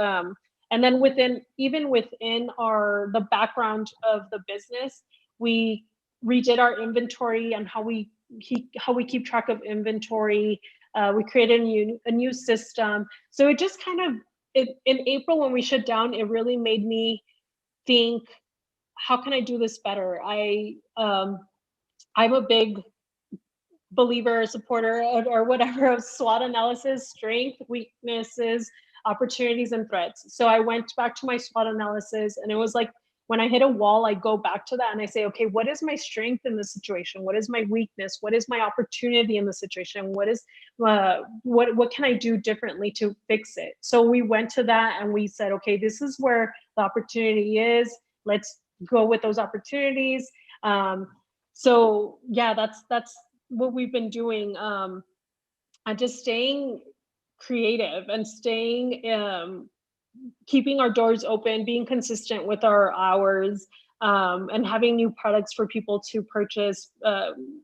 And then within the background of the business, we redid our inventory and how we keep track of inventory. We created a new system. So it just kind of, in April when we shut down, it really made me think, how can I do this better? I'm a big believer, supporter, or whatever, of SWOT analysis: strength, weaknesses, opportunities, and threats. So I went back to my SWOT analysis, and it was like, when I hit a wall, I go back to that and I say, okay, what is my strength in this situation? What is my weakness? What is my opportunity in the situation? What can I do differently to fix it? So we went to that and we said, okay, this is where the opportunity is. Let's go with those opportunities. So yeah, that's what we've been doing, and just staying creative and staying, keeping our doors open, being consistent with our hours, and having new products for people to purchase,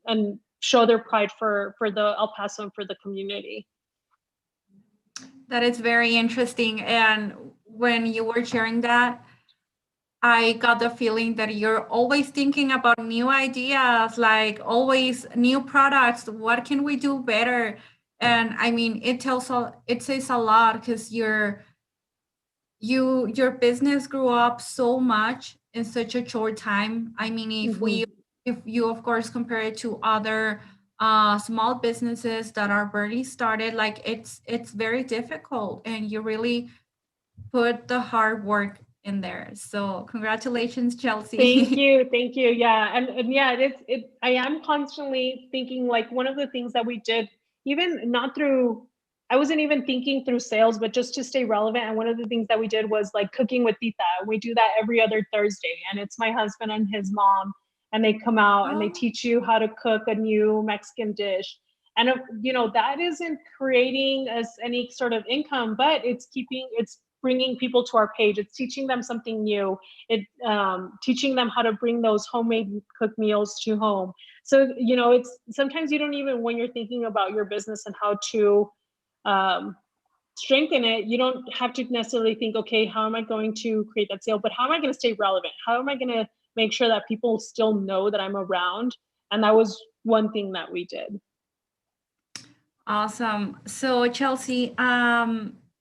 and show their pride for the El Paso and for the community. That is very interesting. And when you were sharing that, I got the feeling that you're always thinking about new ideas, like always new products. What can we do better? And I mean, it says a lot because your business grew up so much in such a short time. I mean, Mm-hmm. if you of course compare it to other small businesses that are barely started, like it's very difficult, and you really put the hard work in there. So congratulations, Thank Chelsea. you, thank you. Yeah, and yeah, I am constantly thinking, like, one of the things that we did, even not through, I wasn't even thinking through sales, but just to stay relevant. And one of the things that we did was like cooking with Tita. We do that every other Thursday, and it's my husband and his mom, and they come out and they Oh, teach you how to cook a new Mexican dish. And that isn't creating us any sort of income, but it's bringing people to our page. It's teaching them something new. It teaching them how to bring those homemade cooked meals to home. So it's sometimes you don't even, when you're thinking about your business and how to um, strengthen it, you don't have to necessarily think, okay, how am I going to create that sale, but how am I going to stay relevant? How am I going to make sure that people still know that I'm around? And that was one thing that we did. awesome. So Chelsea,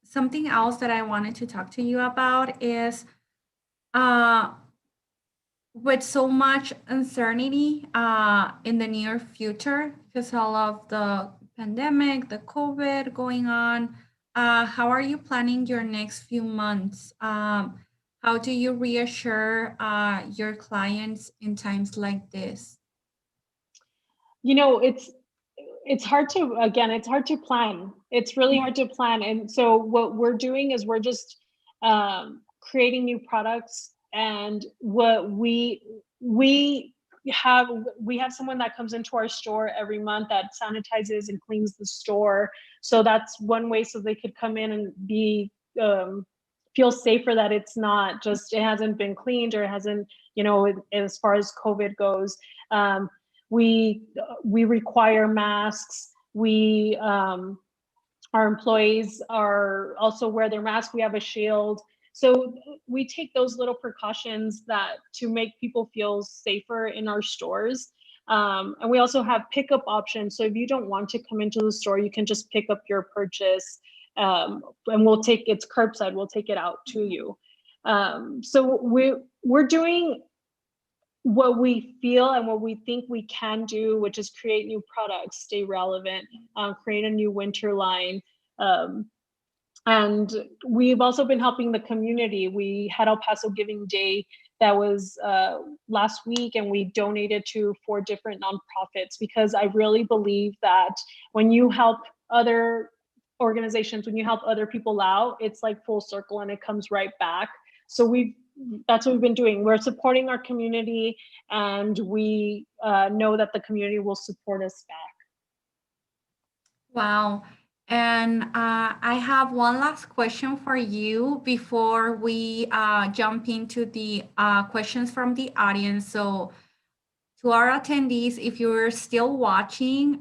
something else that I wanted to talk to you about is uh with so much uncertainty in the near future because all of the pandemic, the COVID going on, how are you planning your next few months? How do you reassure your clients in times like this? It's hard to, again, it's hard to plan. It's really hard to plan. And so what we're doing is we're just creating new products. And what have we have someone that comes into our store every month that sanitizes and cleans the store. So that's one way, so they could come in and be feel safer, that it's not just, it hasn't been cleaned, or it hasn't, as far as COVID goes. um, we require masks. Our employees are also wear their mask. We have a shield. So we take those little precautions that to make people feel safer in our stores. And we also have pickup options. So if you don't want to come into the store, you can just pick up your purchase, and it's curbside. We'll take it out to you. So we're doing what we feel and what we think we can do, which is create new products, stay relevant, create a new winter line. Um, and we've also been helping the community. We had El Paso Giving Day that was last week, and we donated to 4 different nonprofits, because I really believe that when you help other organizations, when you help other people out, it's like full circle and it comes right back. So that's what we've been doing. We're supporting our community, and we know that the community will support us back. Wow. And I have one last question for you before we jump into the questions from the audience. So, to our attendees, if you're still watching,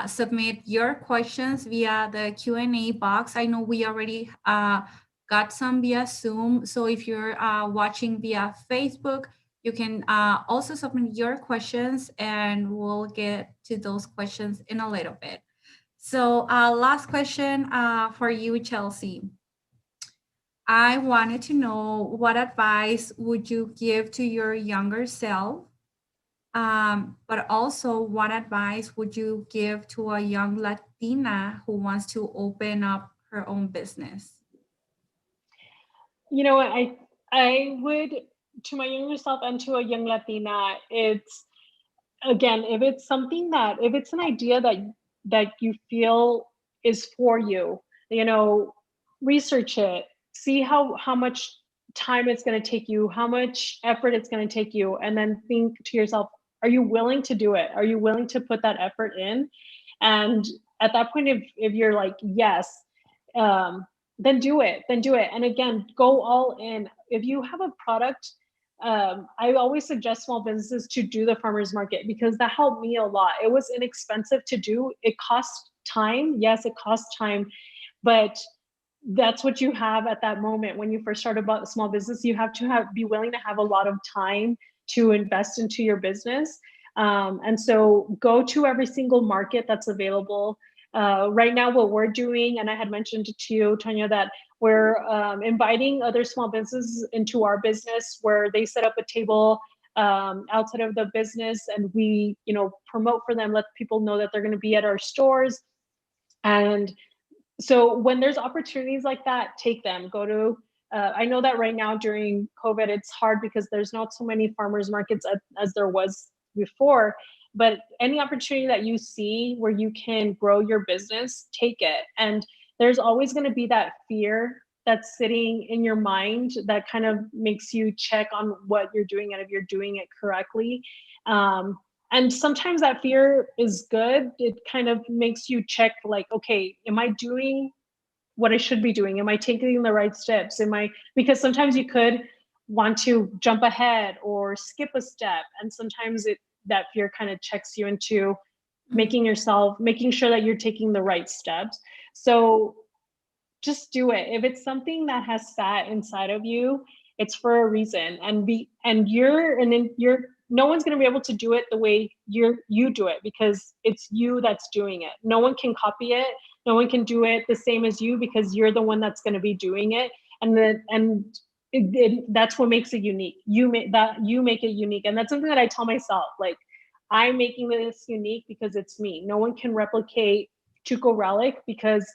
submit your questions via the Q&A box. I know we already got some via Zoom. So if you're watching via Facebook, you can also submit your questions, and we'll get to those questions in a little bit. So last question for you, Chelsea. I wanted to know what advice would you give to your younger self? But also, what advice would you give to a young Latina who wants to open up her own business? You know what, I would, to my younger self and to a young Latina, it's, again, if it's something that, if it's an idea that you feel is for you, you know, research it, see how much time it's going to take you, how much effort it's going to take you, and then think to yourself, are you willing to do it? Are you willing to put that effort in? And at that point, if you're like yes, um, then do it, and again, go all in. If you have a product, I always suggest small businesses to do the farmers market, because that helped me a lot. It was inexpensive to do. It cost time. Yes, it costs time, but that's what you have at that moment when you first start a small business. You have to be willing to have a lot of time to invest into your business. And so go to every single market that's available. Right now, what we're doing, and I had mentioned to you, Tanya, that we're inviting other small businesses into our business, where they set up a table outside of the business, and we, you know, promote for them, let people know that they're going to be at our stores. And so when there's opportunities like that, take them. Go to, I know that right now during COVID, it's hard because there's not so many farmers markets as there was before, but any opportunity that you see where you can grow your business, take it. And there's always going to be that fear that's sitting in your mind that kind of makes you check on what you're doing and if you're doing it correctly. And sometimes that fear is good. It kind of makes you check, like, okay, am I doing what I should be doing? Am I taking the right steps? Because sometimes you could want to jump ahead or skip a step. And sometimes that fear kind of checks you into making sure that you're taking the right steps. So just do it. If it's something that has sat inside of you, it's for a reason. And you're no one's going to be able to do it the way you do it, because it's you that's doing it. No one can copy it. No one can do it the same as you, because you're the one that's going to be doing it. That's what makes it unique. You make it unique. And that's something that I tell myself, like, I'm making this unique because it's me. No one can replicate Chica Relic, because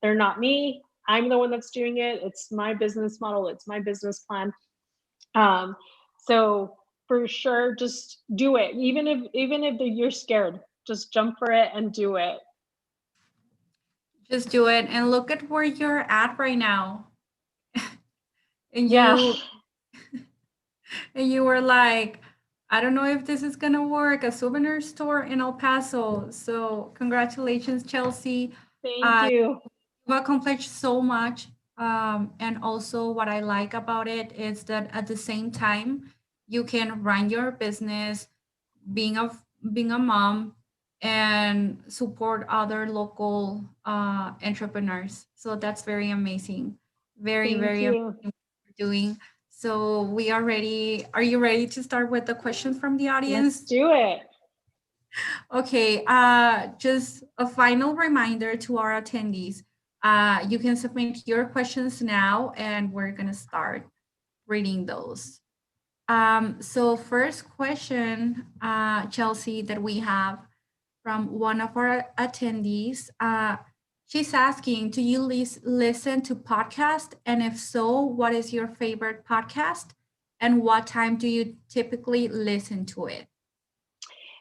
they're not me. I'm the one that's doing it. It's my business model. It's my business plan. So for sure, just do it. Even if you're scared, just jump for it and do it. Just do it and look at where you're at right now. And Yeah. you were like, I don't know if this is gonna work, a souvenir store in El Paso. So congratulations, Chelsea. Thank you. You've accomplished so much. And also what I like about it is that at the same time, you can run your business, being a being a mom, and support other local entrepreneurs. So that's very amazing. Very, Thank very amazing you. what you're doing. So we are ready. Are you ready to start with the questions from the Let's audience? do it. Okay, just a final reminder to our attendees. You can submit your questions now, and we're gonna start reading those. So first question, Chelsea, that we have from one of our attendees. She's asking, do you listen to podcast? And if so, what is your favorite podcast? And what time do you typically listen to it?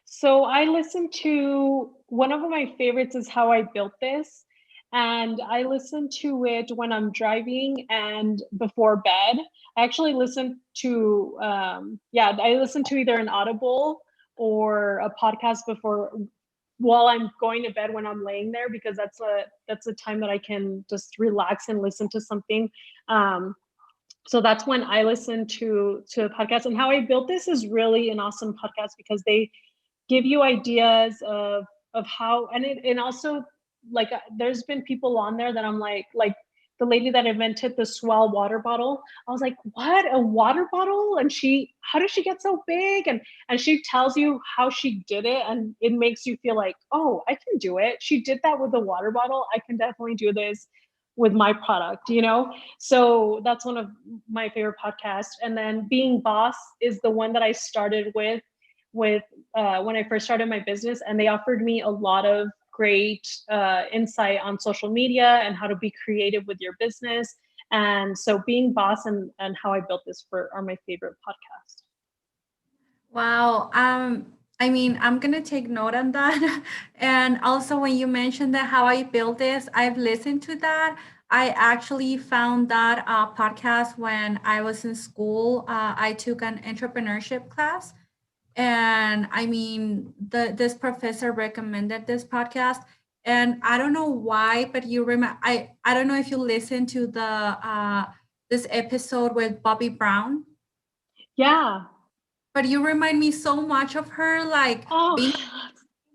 So I listen to, one of my favorites is How I Built This. And I listen to it when I'm driving and before bed. I actually listen to, I listen to either an Audible or a podcast while I'm going to bed when I'm laying there, because that's a time that I can just relax and listen to something. So that's when I listen to a podcast. And How I Built This is really an awesome podcast, because they give you ideas of how, and also, like, there's been people on there that I'm like the lady that invented the Swell water bottle. I was like, what, a water bottle? And how did she get so big? And she tells you how she did it, and it makes you feel like, oh, I can do it. She did that with the water bottle. I can definitely do this with my product, you know? So that's one of my favorite podcasts. And then Being Boss is the one that I started with when I first started my business, and they offered me a lot of great insight on social media and how to be creative with your business. And so Being Boss and How I Built This are my favorite podcasts. Wow. I mean, I'm gonna take note on that. And also when you mentioned that how I built this, I've listened to that. I actually found that podcast when I was in school. I took an entrepreneurship class, and I mean, this professor recommended this podcast, and I don't know why, but you remember, I don't know if you listened to the this episode with Bobby Brown, Yeah. but you remind me so much of her, like Oh, being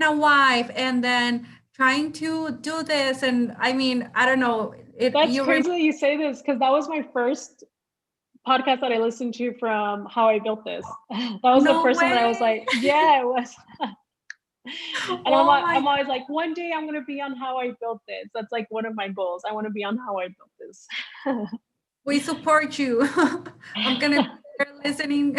a wife and then trying to do this. And I mean, I don't know, it that's you crazy that you say this, because that was my first podcast that I listened to from How I Built This. That was the no first one that I was way. like, yeah, it was. And Oh my, I'm always like, one day I'm gonna be on How I Built This. That's like one of my goals. I want to be on How I Built This. we support you. I'm gonna be there listening,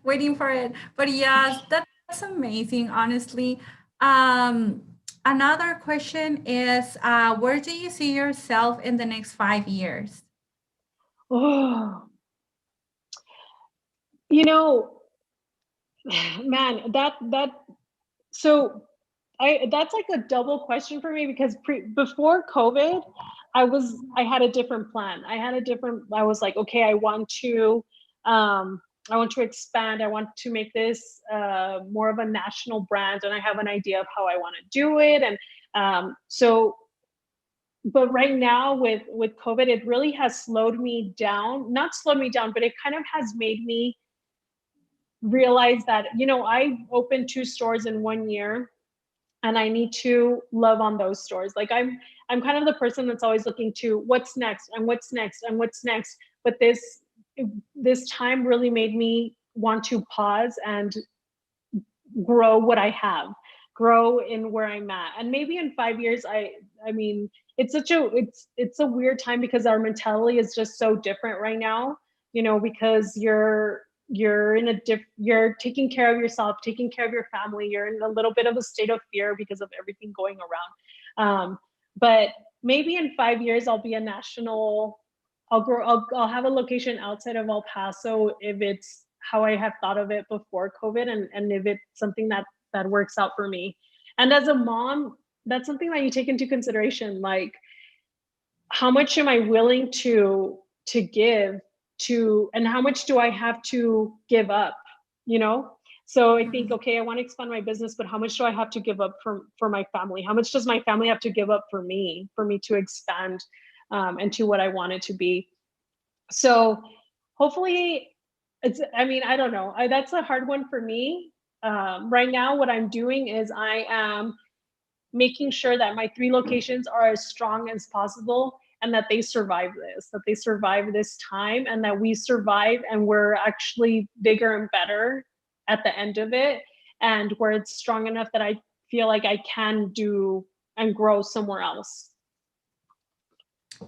waiting for it. But yes, that's amazing, honestly. Um, Another question is, where do you see yourself in the next 5 years? Oh, you know, man, so that's like a double question for me, because before COVID, I had a different plan. I was like, okay, I want to expand. I want to make this more of a national brand, and I have an idea of how I want to do it. And so, but right now with COVID, it really has slowed me down. Not slowed me down, but it kind of has made me realize that, I opened 2 stores in 1 year, and I need to love on those stores. Like I'm kind of the person that's always looking to what's next and what's next and what's next. But this time really made me want to pause and grow what I have, grow in where I'm at. And maybe in 5 years, I mean, it's a weird time, because our mentality is just so different right now, because you're taking care of yourself, taking care of your family. You're in a little bit of a state of fear because of everything going around. But maybe in 5 years, I'll be a national. I'll have a location outside of El Paso, if it's how I have thought of it before COVID, and if it's something that works out for me. And as a mom, that's something that you take into consideration, like, how much am I willing to give to, and how much do I have to give up, you know? So I think, Mhm. okay, I want to expand my business, but how much do I have to give up for my family? How much does my family have to give up for me to expand into what I want it to be? So hopefully I mean, I don't know. That's a hard one for me. Right now, what I'm doing is I am making sure that my 3 locations are as strong as possible, and that they survive this time, and that we survive, and we're actually bigger and better at the end of it, and where it's strong enough that I feel like I can do and grow somewhere else.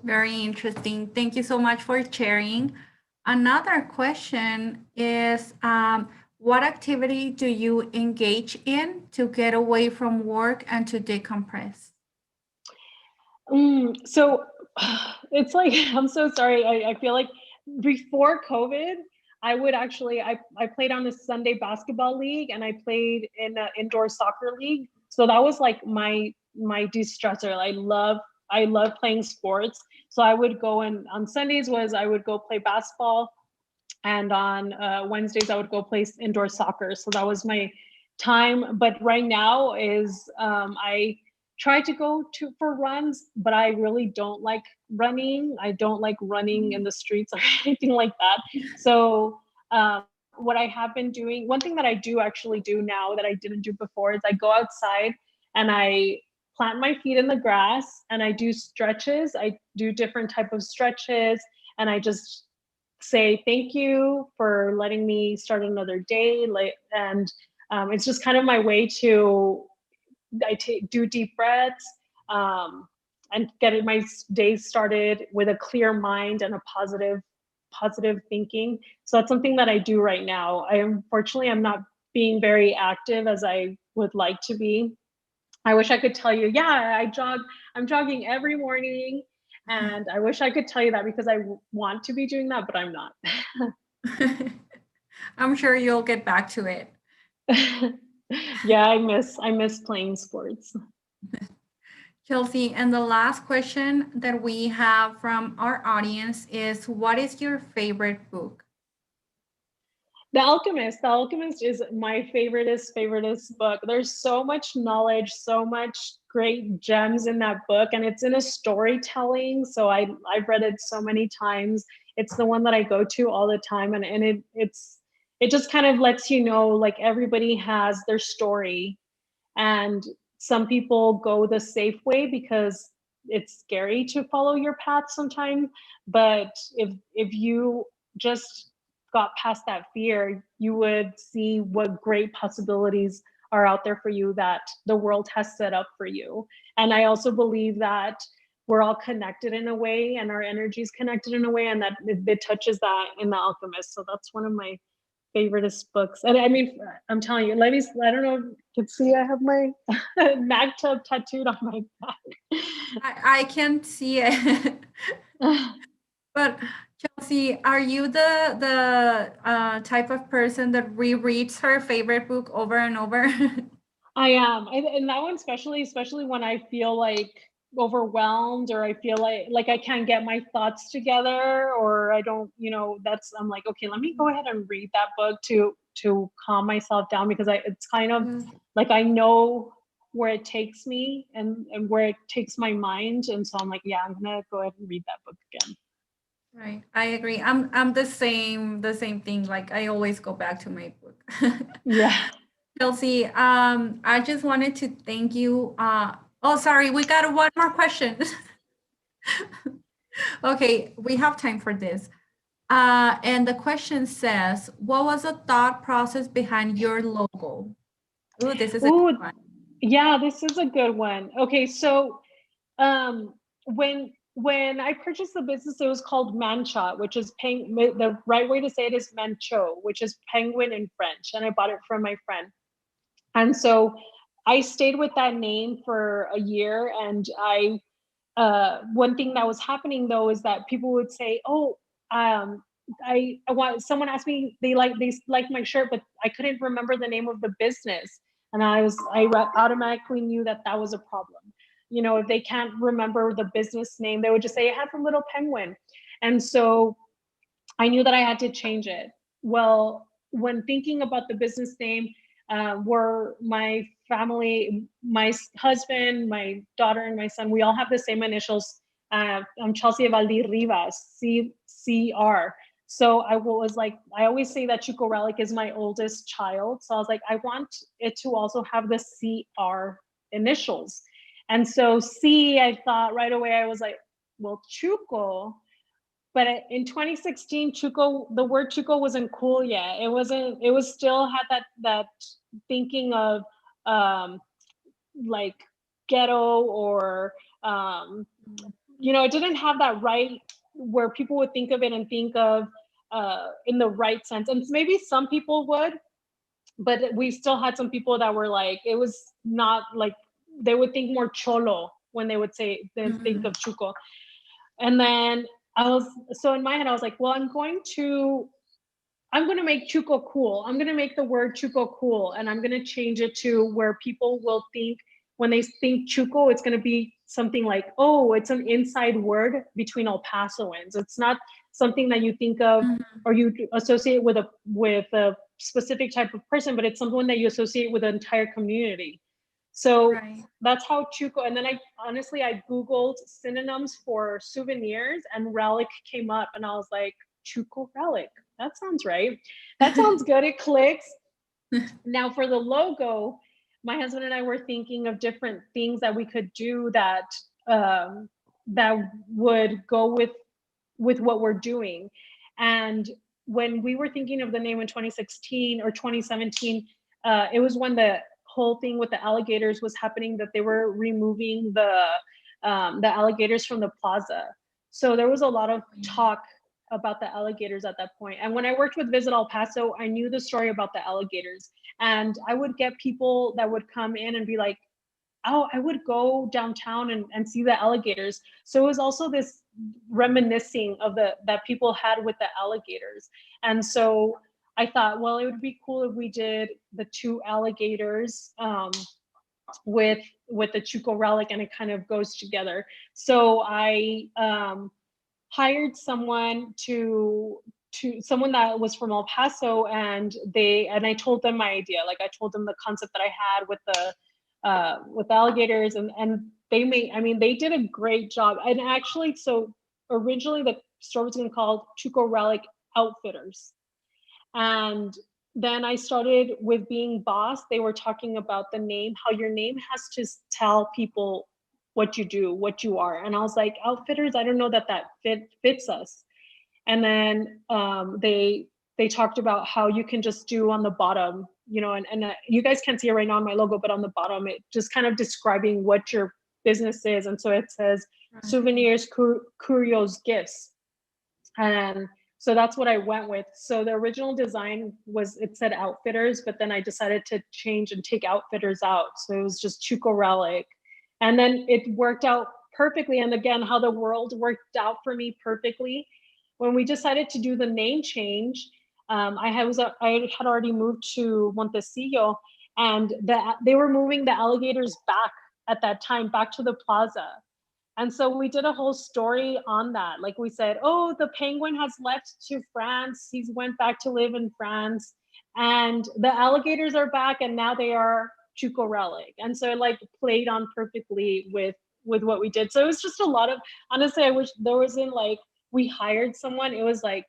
Very interesting. Thank you so much for sharing. Another question is, what activity do you engage in to get away from work and to decompress? So it's like, I'm so sorry. I feel like before COVID, I would actually, I played on the Sunday basketball league, and I played in an indoor soccer league. So that was like my de-stressor. I love playing sports. So I would go, and on Sundays I would go play basketball, and on Wednesdays I would go play indoor soccer. So that was my time. But right now is I try to go for runs, but I really don't like running. I don't like running in the streets or anything like that. So what I have been doing, one thing that I do actually do now that I didn't do before, is I go outside and I plant my feet in the grass and I do stretches. I do different type of stretches, and I just say thank you for letting me start another day. And it's just kind of my way to do deep breaths, and get my day started with a clear mind and a positive thinking. So that's something that I do right now. I'm not being very active as I would like to be. I wish I could tell you, yeah, I'm jogging every morning. And I wish I could tell you that because I want to be doing that, but I'm not. I'm sure you'll get back to it. Yeah, I miss playing sports. Chelsie, and the last question that we have from our audience is, what is your favorite book? The Alchemist. The Alchemist is my favoriteest book. There's so much knowledge, so much great gems in that book, and it's in a storytelling. So I've read it so many times. It's the one that I go to all the time, and it just kind of lets you know, like, everybody has their story, and some people go the safe way because it's scary to follow your path sometimes. But if you just got past that fear, you would see what great possibilities are out there for you that the world has set up for you. And I also believe that we're all connected in a way, and our energy is connected in a way, and that it touches that in The Alchemist. So that's one of my favoriteest books. And I mean, I'm telling you, I don't know if you can see, I have my maktub tattooed on my back. I can't see it. But Chelsie, are you the type of person that rereads her favorite book over and over? I am, and that one especially when I feel like overwhelmed, or I feel like I can't get my thoughts together, or I don't, I'm like, okay, let me go ahead and read that book to calm myself down, because it's kind of like I know where it takes me and where it takes my mind, and so I'm like, yeah, I'm gonna go ahead and read that book again. Right, I agree. I'm the same thing. Like, I always go back to my book. Yeah. Chelsie, I just wanted to thank you. Oh, sorry, we got one more question. Okay, we have time for this. And the question says, what was the thought process behind your logo? Oh, this is a good one. Yeah, this is a good one. Okay, so when I purchased the business, it was called Mancha, which is the right way to say it is Mancho, which is penguin in French, and I bought it from my friend. And so I stayed with that name for a year, and one thing that was happening though is that people would say, "Oh, I want." Someone asked me, they like my shirt, but I couldn't remember the name of the business, and I automatically knew that was a problem. If they can't remember the business name, they would just say it has a little penguin, and so I knew that I had to change it. Well, when thinking about the business name, were my family, my husband, my daughter, and my son, we all have the same initials. I'm Chelsie Evaldi Rivas, CR. So I was like, I always say that Chico Relic is my oldest child. So I was like, I want it to also have the CR initials. And so I thought right away, I was like, well, Chuco. But in 2016, Chuco, the word Chuco wasn't cool yet. It wasn't. It was still had that thinking of like ghetto, or it didn't have that right where people would think of it and think of in the right sense. And maybe some people would, but we still had some people that were like, it was not like, they would think more cholo when they would say think of Chuco. And then so in my head, I was like, well, I'm going to make Chuco cool. I'm going to make the word Chuco cool. And I'm going to change it to where people will think, when they think Chuco, it's going to be something like, oh, it's an inside word between El Pasoans. It's not something that you think of or you associate with a specific type of person, but it's someone that you associate with the entire community. So that's how Chuco, and then I Googled synonyms for souvenirs, and Relic came up, and I was like, Chuco Relic, that sounds right. That sounds good. It clicks. Now for the logo, my husband and I were thinking of different things that we could do that um, that would go with what we're doing. And when we were thinking of the name in 2016 or 2017, it was when the whole thing with the alligators was happening, that they were removing the alligators from the plaza. So there was a lot of talk about the alligators at that point. And when I worked with Visit El Paso, I knew the story about the alligators. And I would get people that would come in and be like, oh, I would go downtown and see the alligators. So it was also this reminiscing of the that people had with the alligators. And so I thought, well, it would be cool if we did the two alligators with the Chuco Relic, and it kind of goes together. So I hired someone to someone that was from El Paso, and I told them my idea. Like I told them the concept that I had with alligators, and they did a great job. And actually, so originally the store was going to be called Chuco Relic Outfitters, and then I started with being boss. They were talking about the name, how your name has to tell people what you do, what you are. And I was like, Outfitters, I don't know that fits us. And then they talked about how you can just do on the bottom, and you guys can't see it right now on my logo, but on the bottom, it just kind of describing what your business is. And so it says souvenirs, curios, gifts. And so that's what I went with. So the original design it said Outfitters, but then I decided to change and take Outfitters out. So it was just Chuco Relic. And then it worked out perfectly. And again, how the world worked out for me perfectly. When we decided to do the name change, I had already moved to Montecillo, and they were moving the alligators back at that time, back to the plaza. And so we did a whole story on that. Like we said, oh, the penguin has left to France. He's went back to live in France. And the alligators are back, and now they are Chuco Relic. And so it like played on perfectly with what we did. So it was just a lot of, honestly, I wish there wasn't like, we hired someone. It was like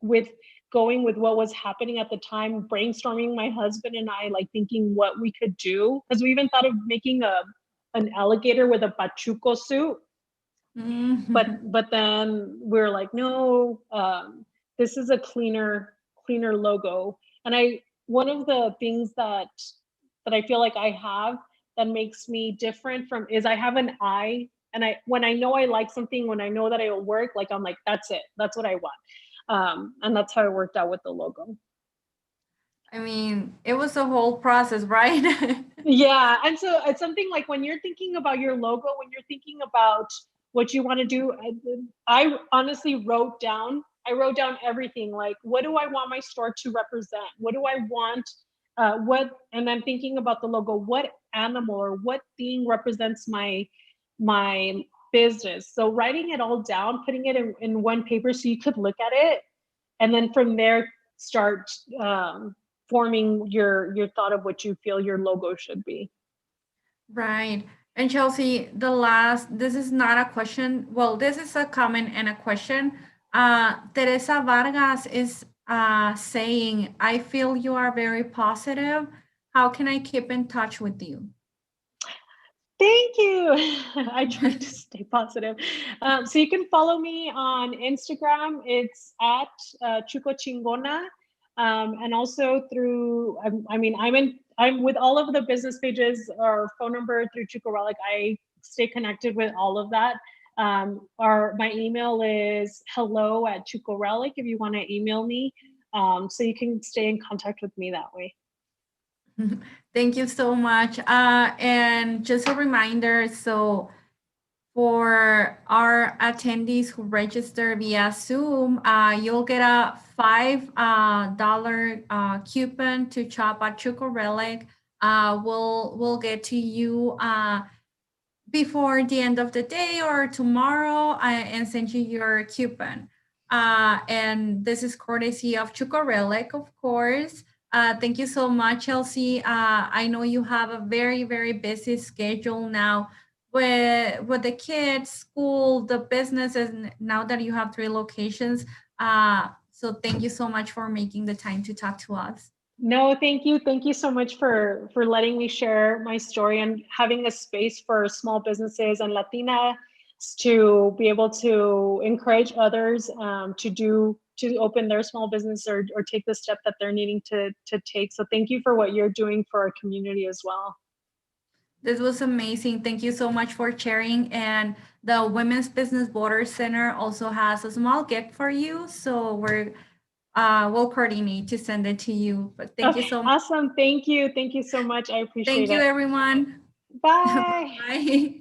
with going with what was happening at the time, brainstorming my husband and I, like thinking what we could do. Because we even thought of making an alligator with a pachuco suit. Mm-hmm. But then we were like, no, this is a cleaner logo. And one of the things that I feel like I have that makes me different is I have an eye. And when I know I like something, when I know that it'll work, like I'm like, that's it. That's what I want. And that's how it worked out with the logo. I mean, it was a whole process, right? Yeah. And so it's something like when you're thinking about your logo, when you're thinking about what you want to do, I honestly wrote down everything. Like, what do I want my store to represent? What do I want? And I'm thinking about the logo, what animal or what thing represents my business. So writing it all down, putting it in one paper so you could look at it, and then from there start forming your thought of what you feel your logo should be. Right. And Chelsie, this is not a question. Well, this is a comment and a question. Teresa Vargas is saying, I feel you are very positive. How can I keep in touch with you? Thank you. I try to stay positive. So you can follow me on Instagram. It's at Chuco Chingona. And also through, I'm with all of the business pages or phone number through Chuco Relic. I stay connected with all of that. My email is hello@Chuco Relic if you want to email me. So you can stay in contact with me that way. Thank you so much. And just a reminder, so for our attendees who register via Zoom, you'll get a $5 coupon to shop at Chuco Relic. We'll get to you before the end of the day or tomorrow and send you your coupon. And this is courtesy of Chuco Relic, of course. Thank you so much, Chelsie. I know you have a very, very busy schedule now with the kids, school, the businesses, now that you have 3 locations. So thank you so much for making the time to talk to us. No, thank you. Thank you so much for letting me share my story and having a space for small businesses and Latinas to be able to encourage others to open their small business or take the step that they're needing to take. So thank you for what you're doing for our community as well. This was amazing. Thank you so much for sharing. And the Women's Business Border Center also has a small gift for you. So we'll coordinate to send it to you. But thank you Okay, so much. awesome. Thank you. Thank you so much. I Thank appreciate you, it. everyone. Bye. Bye.